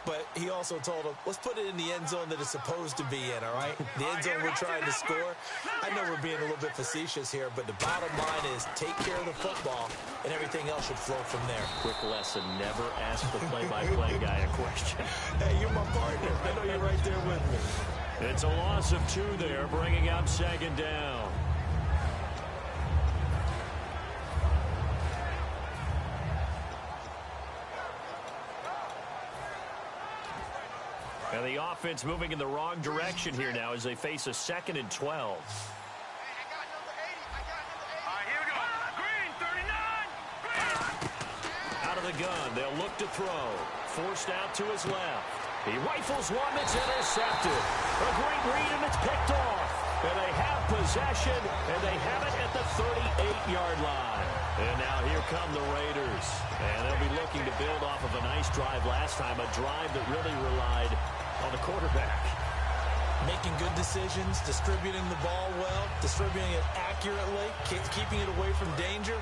but he also told him, let's put it in the end zone that it's supposed to be in, all right? The end zone we're trying to score. I know we're being a little bit facetious here, but the bottom line is take care of the football, and everything else should flow from there. Quick lesson, never ask the play-by-play guy a question. Hey, you're my partner. I know you're right there with me. It's a loss of 2 there, bringing up second down. And the offense moving in the wrong direction here now as they face a 2nd and 12. Out of the gun, they'll look to throw. Forced out to his left. He rifles one that's intercepted. A great read, and it's picked off. And they have possession, and they have it at the 38-yard line. And now here come the Raiders. And they'll be looking to build off of a nice drive last time, a drive that really relied on the quarterback. Making good decisions, distributing the ball well, distributing it accurately, keeping it away from danger.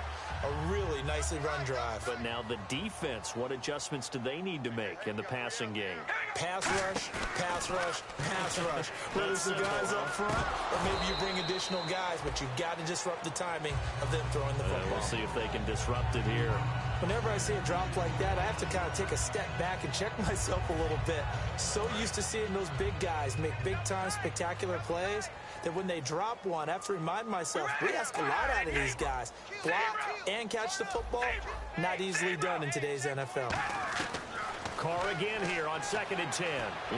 A really nicely run drive. But now the defense, what adjustments do they need to make in the passing game? Pass rush, pass rush, pass rush. Whether it's the guys up front or maybe you bring additional guys, but you've got to disrupt the timing of them throwing the football. We'll see if they can disrupt it here. Whenever I see a drop like that, I have to kind of take a step back and check myself a little bit. So used to seeing those big guys make big-time spectacular plays that when they drop one, I have to remind myself, we ask a lot out of these guys. Block and catch the football, not easily done in today's NFL. Carr again here on 2nd and 10.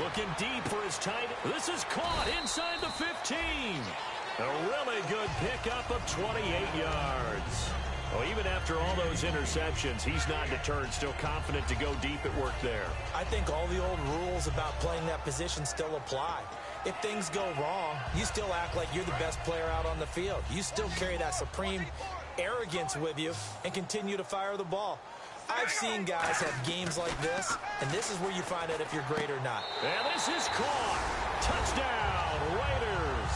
Looking deep for his tight. This is caught inside the 15. A really good pickup of 28 yards. Well, even after all those interceptions, he's not deterred, still confident to go deep at work there. I think all the old rules about playing that position still apply. If things go wrong, you still act like you're the best player out on the field. You still carry that supreme arrogance with you and continue to fire the ball. I've seen guys have games like this, and this is where you find out if you're great or not. And this is caught. Touchdown, Raiders.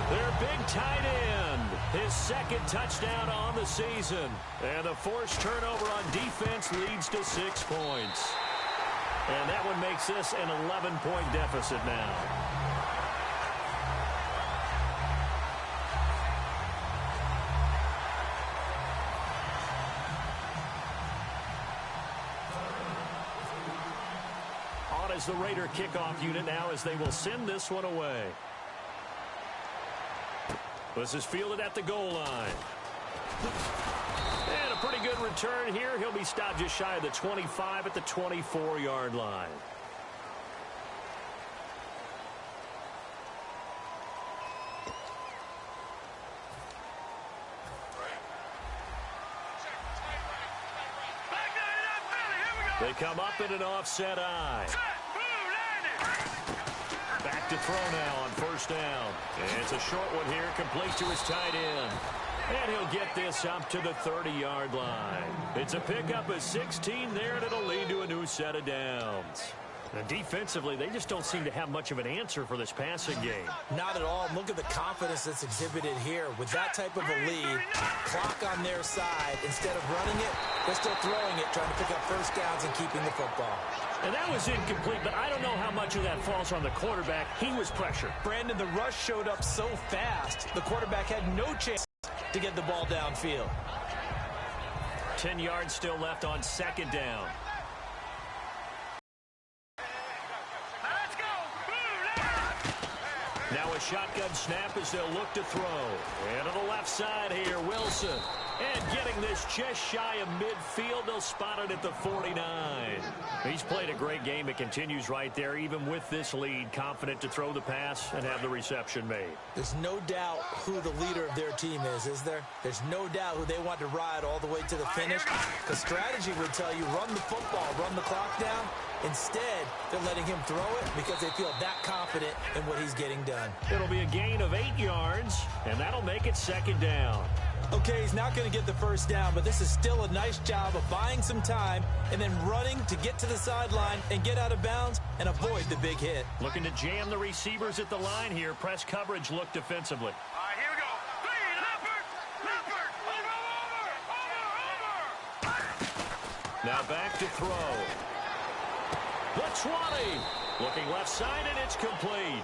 Their big tight end. His second touchdown on the season. And the forced turnover on defense leads to 6 points. And that one makes this an 11-point deficit now. On as the Raider kickoff unit now as they will send this one away. This is fielded at the goal line. And a pretty good return here. He'll be stopped just shy of the 25 at the 24-yard line. They come up in an offset eye. Back to throw now on first down. And it's a short one here, complete to his tight end. And he'll get this up to the 30-yard line. It's a pickup of 16 there, and it'll lead to a new set of downs. And defensively, they just don't seem to have much of an answer for this passing game. Not at all. Look at the confidence that's exhibited here. With that type of a lead, clock on their side, instead of running it, they're still throwing it, trying to pick up first downs and keeping the football. And that was incomplete, but I don't know how much of that falls on the quarterback. He was pressured. Brandon, the rush showed up so fast, the quarterback had no chance to get the ball downfield. 10 yards still left on second down. Now a shotgun snap as they'll look to throw. And to the left side here, Wilson. And getting this just shy of midfield, they'll spot it at the 49. He's played a great game. It continues right there, even with this lead, confident to throw the pass and have the reception made. There's no doubt who the leader of their team is there? There's no doubt who they want to ride all the way to the finish. Because strategy would tell you, run the football, run the clock down. Instead, they're letting him throw it because they feel that confident in what he's getting done. It'll be a gain of 8 yards, and that'll make it second down. Okay, he's not going to get the first down, but this is still a nice job of buying some time and then running to get to the sideline and get out of bounds and avoid the big hit. Looking to jam the receivers at the line here. Press coverage look defensively. All right, here we go. Leopard. Now back to throw. The 20. Looking left side, and it's complete.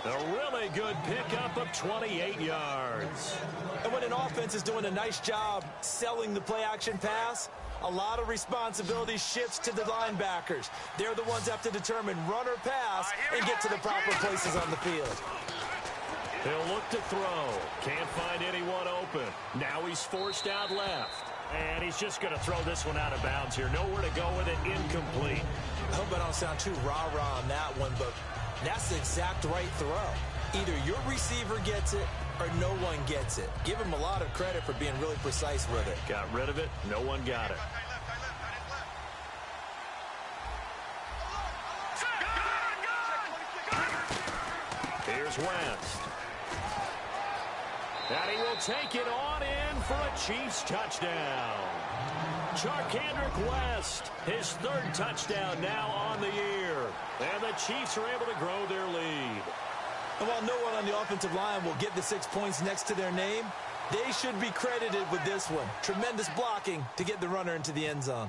A really good pickup of 28 yards. And when an offense is doing a nice job selling the play-action pass, a lot of responsibility shifts to the linebackers. They're the ones that have to determine run or pass and get to the proper places on the field. He'll look to throw. Can't find anyone open. Now he's forced out left. And he's just going to throw this one out of bounds here. Nowhere to go with it. Incomplete. I hope I don't sound too rah-rah on that one, but that's the exact right throw. Either your receiver gets it or no one gets it. Give him a lot of credit for being really precise with it. Got rid of it. No one got it. Here's West. And he will take it on in for a Chiefs touchdown. Charkandrick West, his third touchdown now on the year. And the Chiefs are able to grow their lead. And while no one on the offensive line will get the 6 points next to their name, they should be credited with this one. Tremendous blocking to get the runner into the end zone.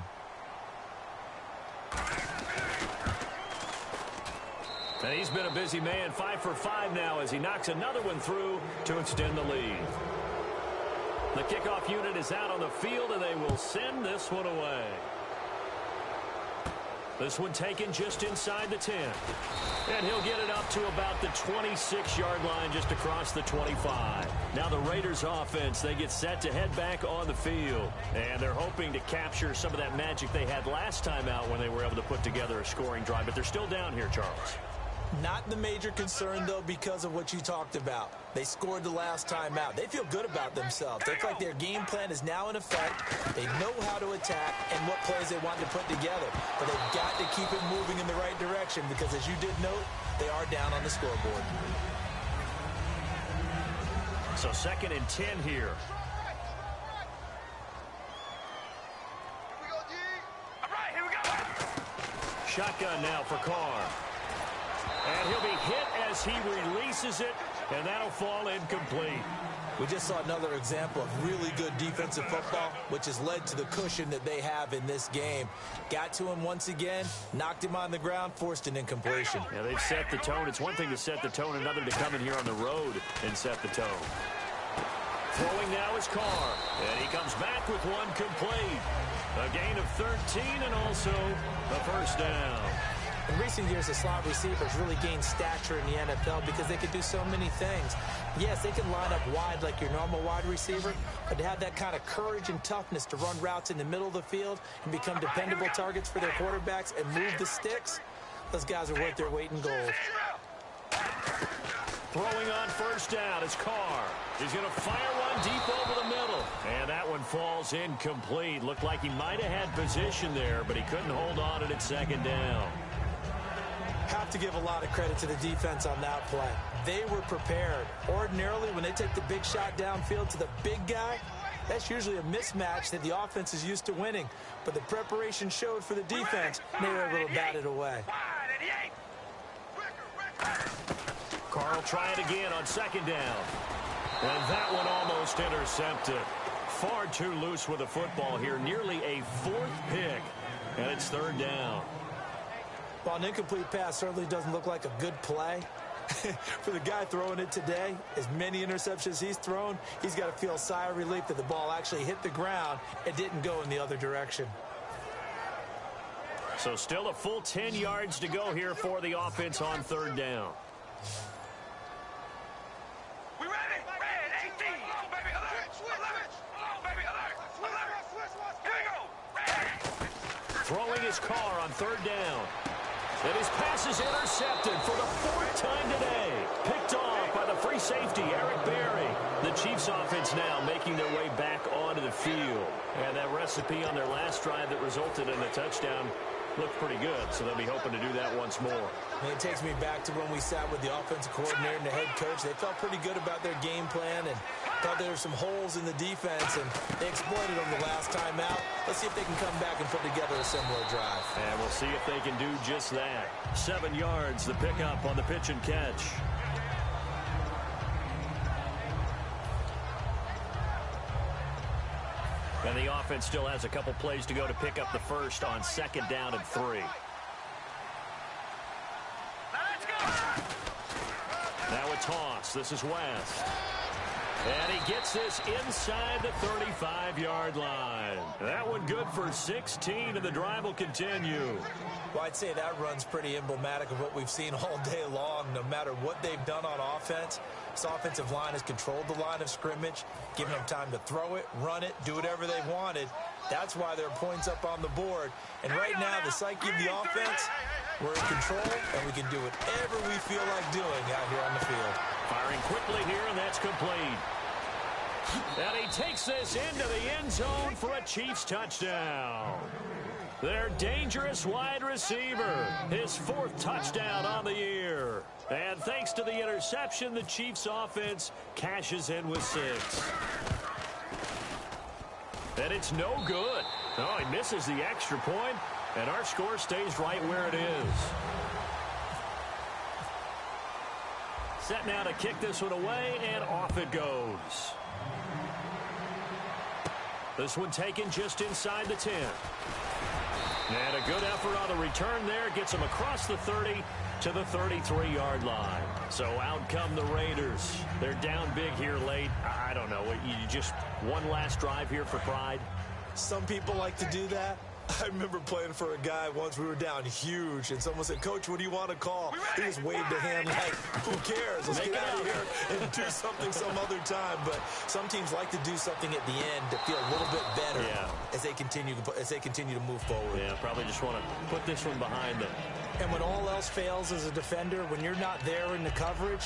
And he's been a busy man, 5 for 5 now as he knocks another one through to extend the lead. The kickoff unit is out on the field, and they will send this one away. This one taken just inside the 10. And he'll get it up to about the 26-yard line just across the 25. Now the Raiders offense, they get set to head back on the field. And they're hoping to capture some of that magic they had last time out when they were able to put together a scoring drive. But they're still down here, Charles. Not the major concern, though, because of what you talked about. They scored the last time out. They feel good about themselves. They feel like their game plan is now in effect. They know how to attack and what plays they want to put together. But they've got to keep it moving in the right direction because, as you did note, they are down on the scoreboard. So 2nd and 10 here. All right, here we go. Shotgun now for Carr. And he'll be hit as he releases it, and that'll fall incomplete. We just saw another example of really good defensive football, which has led to the cushion that they have in this game. Got to him once again, knocked him on the ground, forced an incompletion. Yeah, they've set the tone. It's one thing to set the tone, another to come in here on the road and set the tone. Throwing now is Carr, and he comes back with one complete. A gain of 13 and also a first down. In recent years, the slot receivers really gained stature in the NFL because they could do so many things. Yes, they can line up wide like your normal wide receiver, but to have that kind of courage and toughness to run routes in the middle of the field and become dependable targets for their quarterbacks and move the sticks, those guys are worth their weight in gold. Throwing on first down is Carr. He's going to fire one deep over the middle. And that one falls incomplete. Looked like he might have had position there, but he couldn't hold on at second down. Have to give a lot of credit to the defense on that play. They were prepared. Ordinarily, when they take the big shot downfield to the big guy, that's usually a mismatch that the offense is used to winning. But the preparation showed for the defense, and they were able to bat it away. Carr will try it again on second down. And that one almost intercepted. Far too loose with the football here. Nearly a fourth pick. And it's third down. While an incomplete pass certainly doesn't look like a good play, for the guy throwing it today, as many interceptions he's thrown, he's got to feel a sigh of relief that the ball actually hit the ground and didn't go in the other direction. So still a full 10 yards to go here for the offense on third down. We ready? Red 18. Oh, baby, alert. Oh, baby, alert. Here we go. Throwing his Carr on third down. And his pass is intercepted for the fourth time today. Picked off by the free safety, Eric Berry. The Chiefs offense now making their way back onto the field. And that recipe on their last drive that resulted in a touchdown looked pretty good, so they'll be hoping to do that once more. And it takes me back to when we sat with the offensive coordinator and the head coach. They felt pretty good about their game plan and thought there were some holes in the defense, and they exploited them the last time out. Let's see if they can come back and put together a similar drive. And we'll see if they can do just that. 7 yards, the pickup on the pitch and catch. And the offense still has a couple plays to go to pick up the first on second down and 3. Now a toss. This is West. And he gets this inside the 35-yard line. That one good for 16, and the drive will continue. Well, I'd say that run's pretty emblematic of what we've seen all day long. No matter what they've done on offense, this offensive line has controlled the line of scrimmage, given them time to throw it, run it, do whatever they wanted. That's why there are points up on the board. And right now, the psyche of the offense, we're in control, and we can do whatever we feel like doing out here on the field. Firing quickly here, and that's complete. And he takes this into the end zone for a Chiefs touchdown. Their dangerous wide receiver, his 4th touchdown on the year. And thanks to the interception, the Chiefs offense cashes in with 6. And it's no good. Oh, he misses the extra point, and our score stays right where it is. Set now to kick this one away, and off it goes. This one taken just inside the 10. And a good effort on the return there. Gets him across the 30 to the 33-yard line. So out come the Raiders. They're down big here late. I don't know. You just one last drive here for pride? Some people like to do that. I remember playing for a guy once. We were down huge, and someone said, "Coach, what do you want to call?" He just waved a hand like, "Who cares? Let's get out of here and do something some other time." But some teams like to do something at the end to feel a little bit better as they continue to move forward. Yeah, probably just want to put this one behind them. And when all else fails as a defender, when you're not there in the coverage,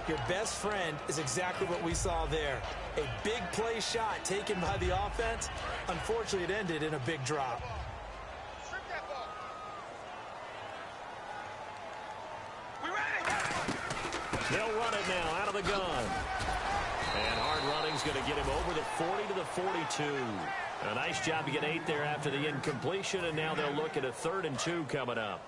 your best friend is exactly what we saw there. A big play shot taken by the offense. Unfortunately, it ended in a big drop. They'll run it now out of the gun. And hard running's going to get him over the 40 to the 42. A nice job to get 8 there after the incompletion, and now they'll look at a 3rd and 2 coming up.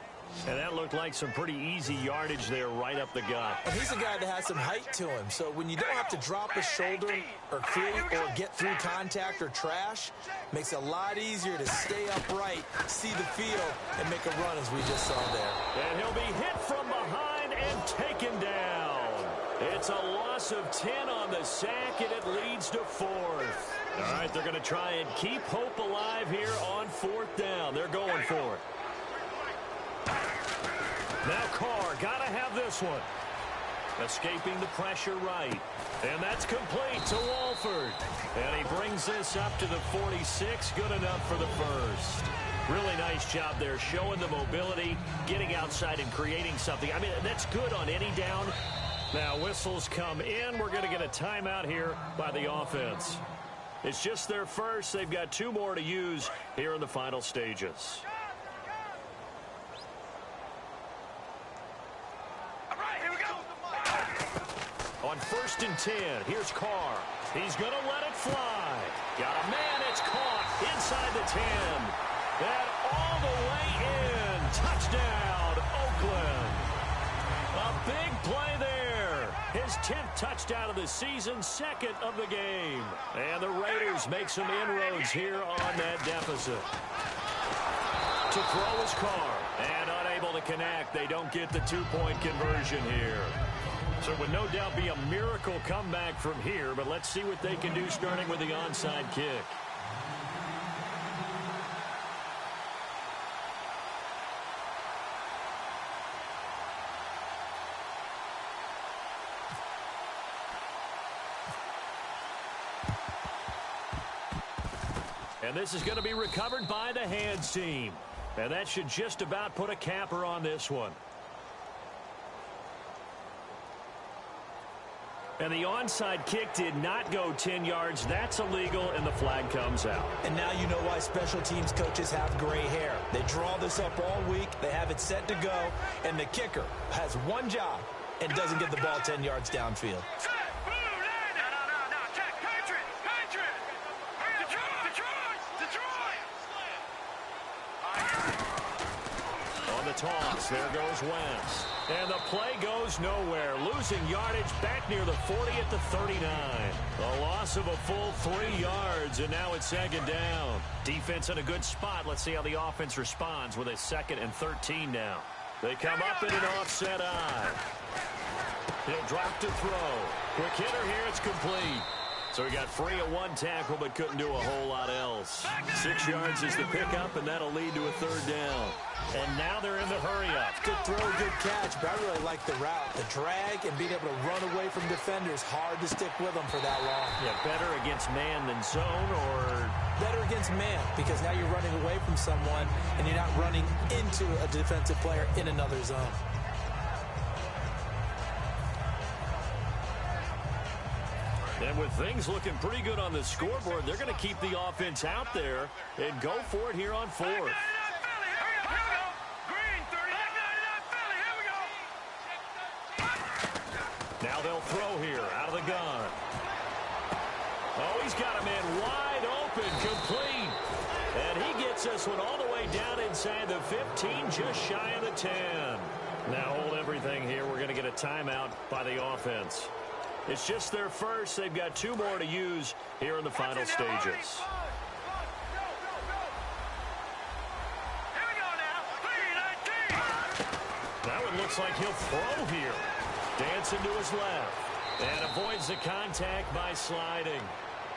And that looked like some pretty easy yardage there right up the gut. And he's a guy that has some height to him, so when you don't have to drop a shoulder or create or get through contact or trash, makes it a lot easier to stay upright, see the field, and make a run as we just saw there. And he'll be hit from behind and taken down. It's a loss of 10 on the sack, and it leads to 4th. All right, they're going to try and keep hope alive here on 4th down. They're going for it. Now Carr, got to have this one. Escaping the pressure right. And that's complete to Walford. And he brings this up to the 46. Good enough for the first. Really nice job there, showing the mobility, getting outside and creating something. I mean, that's good on any down. Now whistles come in. We're going to get a timeout here by the offense. It's just their first. They've got 2 more to use here in the final stages. On 1st and 10, here's Carr. He's going to let it fly. Got a man, it's caught inside the 10. And all the way in. Touchdown, Oakland. A big play there. His 10th touchdown of the season, 2nd of the game. And the Raiders make some inroads here on that deficit. To throw is Carr. And unable to connect. They don't get the 2-point conversion here. So it would no doubt be a miracle comeback from here, but let's see what they can do starting with the onside kick. And this is going to be recovered by the hands team. And that should just about put a capper on this one. And the onside kick did not go 10 yards. That's illegal, and the flag comes out. And now you know why special teams coaches have gray hair. They draw this up all week. They have it set to go. And the kicker has one job and doesn't get the ball 10 yards downfield. On the toss, there goes Wentz. And the play goes nowhere. Losing yardage back near the 40 at the 39. A loss of a full 3 yards, and now it's 2nd down. Defense in a good spot. Let's see how the offense responds with a 2nd and 13 now. They come up in an offset eye. He'll drop to throw. Quick hitter here. It's complete. So he got free at 1 tackle, but couldn't do a whole lot else. 6 yards is the pickup, and that'll lead to a 3rd down. And now they're in the hurry-up. Good throw, good catch, but I really like the route. The drag and being able to run away from defenders. Hard to stick with them for that long. Yeah, better against man than zone, or? Better against man, because now you're running away from someone, and you're not running into a defensive player in another zone. And with things looking pretty good on the scoreboard, they're going to keep the offense out there and go for it here on 4th. Now they'll throw here out of the gun. Oh, he's got a man wide open, complete. And he gets this one all the way down inside the 15, just shy of the 10. Now hold everything here. We're going to get a timeout by the offense. It's just their first. They've got 2 more to use here in the final stages. Now it looks like he'll throw here. Dancing to his left. And avoids the contact by sliding.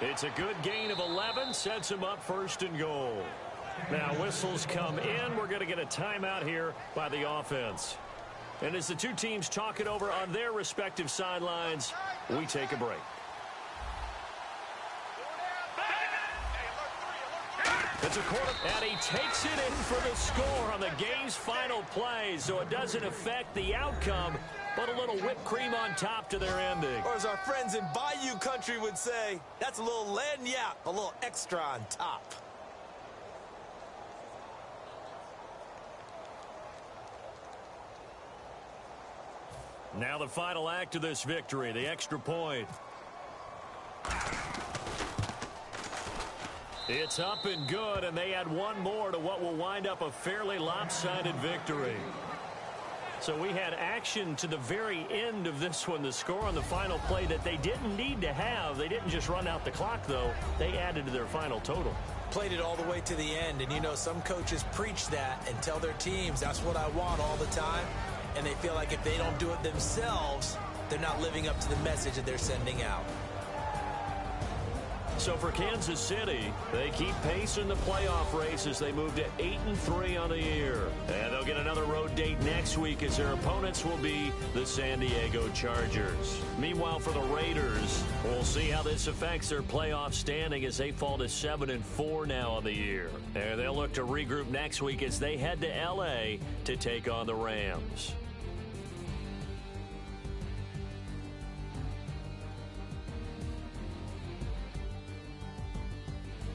It's a good gain of 11. Sets him up 1st and goal. Now whistles come in. We're going to get a timeout here by the offense. And as the 2 teams talk it over on their respective sidelines, we take a break. It's a quarter, and he takes it in for the score on the game's final play, so it doesn't affect the outcome, but a little whipped cream on top to their ending. Or as our friends in Bayou Country would say, that's a little lagniappe, a little extra on top. Now the final act of this victory, the extra point. It's up and good, and they add one more to what will wind up a fairly lopsided victory. So we had action to the very end of this one. The score on the final play that they didn't need to have. They didn't just run out the clock, though. They added to their final total. Played it all the way to the end, and you know some coaches preach that and tell their teams that's what I want all the time, and they feel like if they don't do it themselves, they're not living up to the message that they're sending out. So for Kansas City, they keep pace in the playoff race as they move to 8-3 on the year. And they'll get another road date next week as their opponents will be the San Diego Chargers. Meanwhile, for the Raiders, we'll see how this affects their playoff standing as they fall to 7-4 now on the year. And they'll look to regroup next week as they head to L.A. to take on the Rams.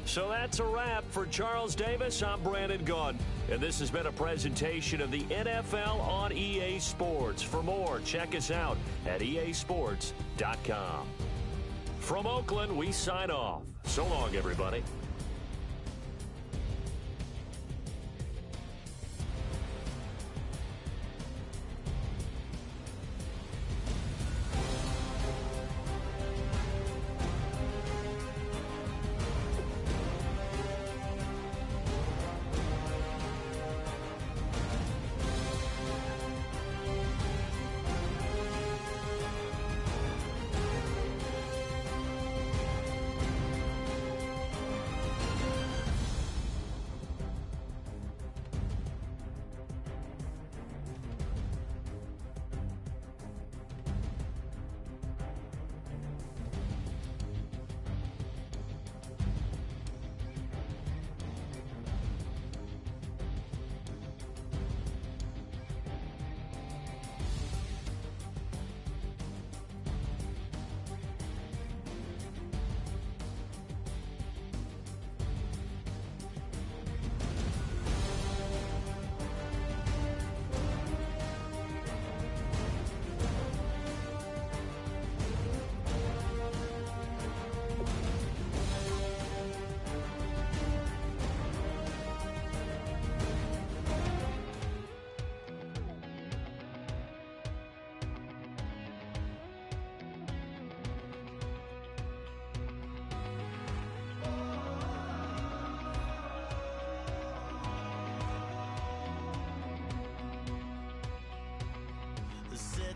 So that's a wrap. For Charles Davis, I'm Brandon Gaudin. And this has been a presentation of the NFL on EA Sports. For more, check us out at easports.com. From Oakland, we sign off. So long, everybody.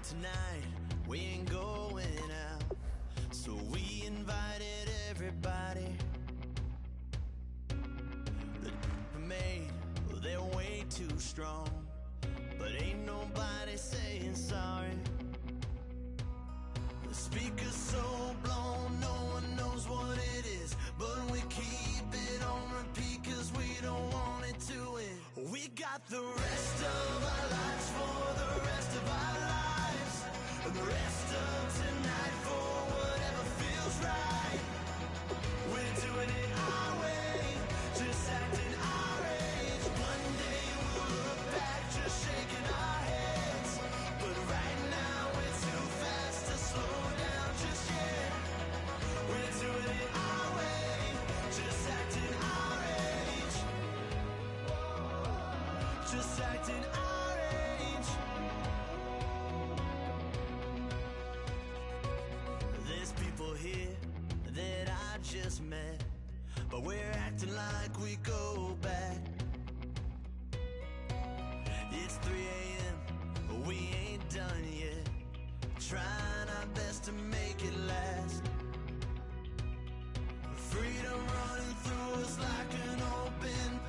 Tonight we ain't going out, so we invited everybody. The made, well, they're way too strong, but ain't nobody saying sorry. The speaker's so blown, no one knows what it is, but we keep it on repeat 'cause we don't want it to end. We got the rest of our lives for the rest of our lives. And the rest of tonight for whatever feels right. We're doing it our way, just acting our age. One day we'll look back, just shaking our heads. But right now we're too fast to slow down just yet. We're doing it our way, just acting our age. Just acting our age. There's people here that I just met, but we're acting like we go back. It's 3 a.m., but we ain't done yet. Trying our best to make it last. Freedom running through us like an open.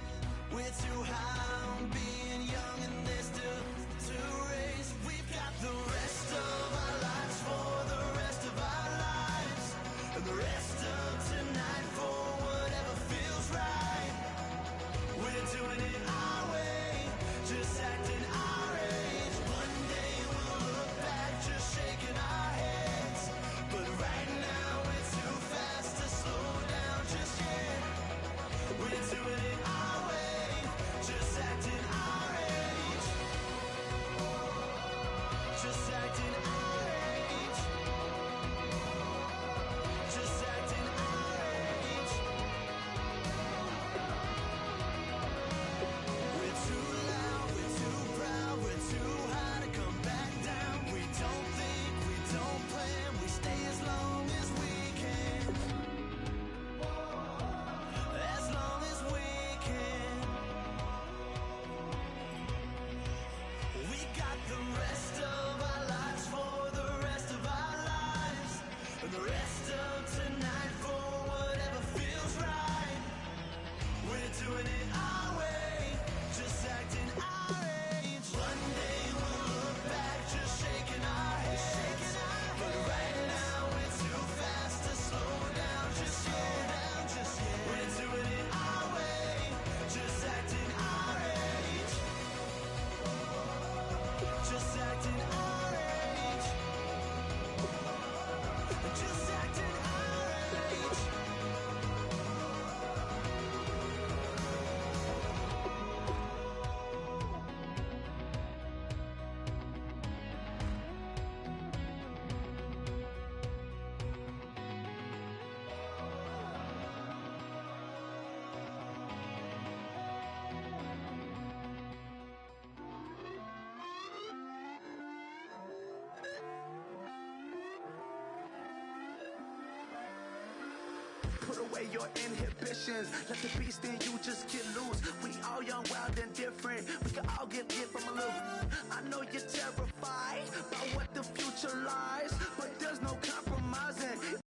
We're too high on being young and there's still to race. We've got the rest of our lives for the rest of our lives. And the rest of tonight for whatever feels right. We're doing it our way, just acting our age. One day we'll look back, just shaking our heads. But right now we're too fast to slow down just yet. away your inhibitions. Let the beast in you just get loose. We all young, wild, and different. We can all get hit from a little. I know you're terrified about what the future lies, but there's no compromising.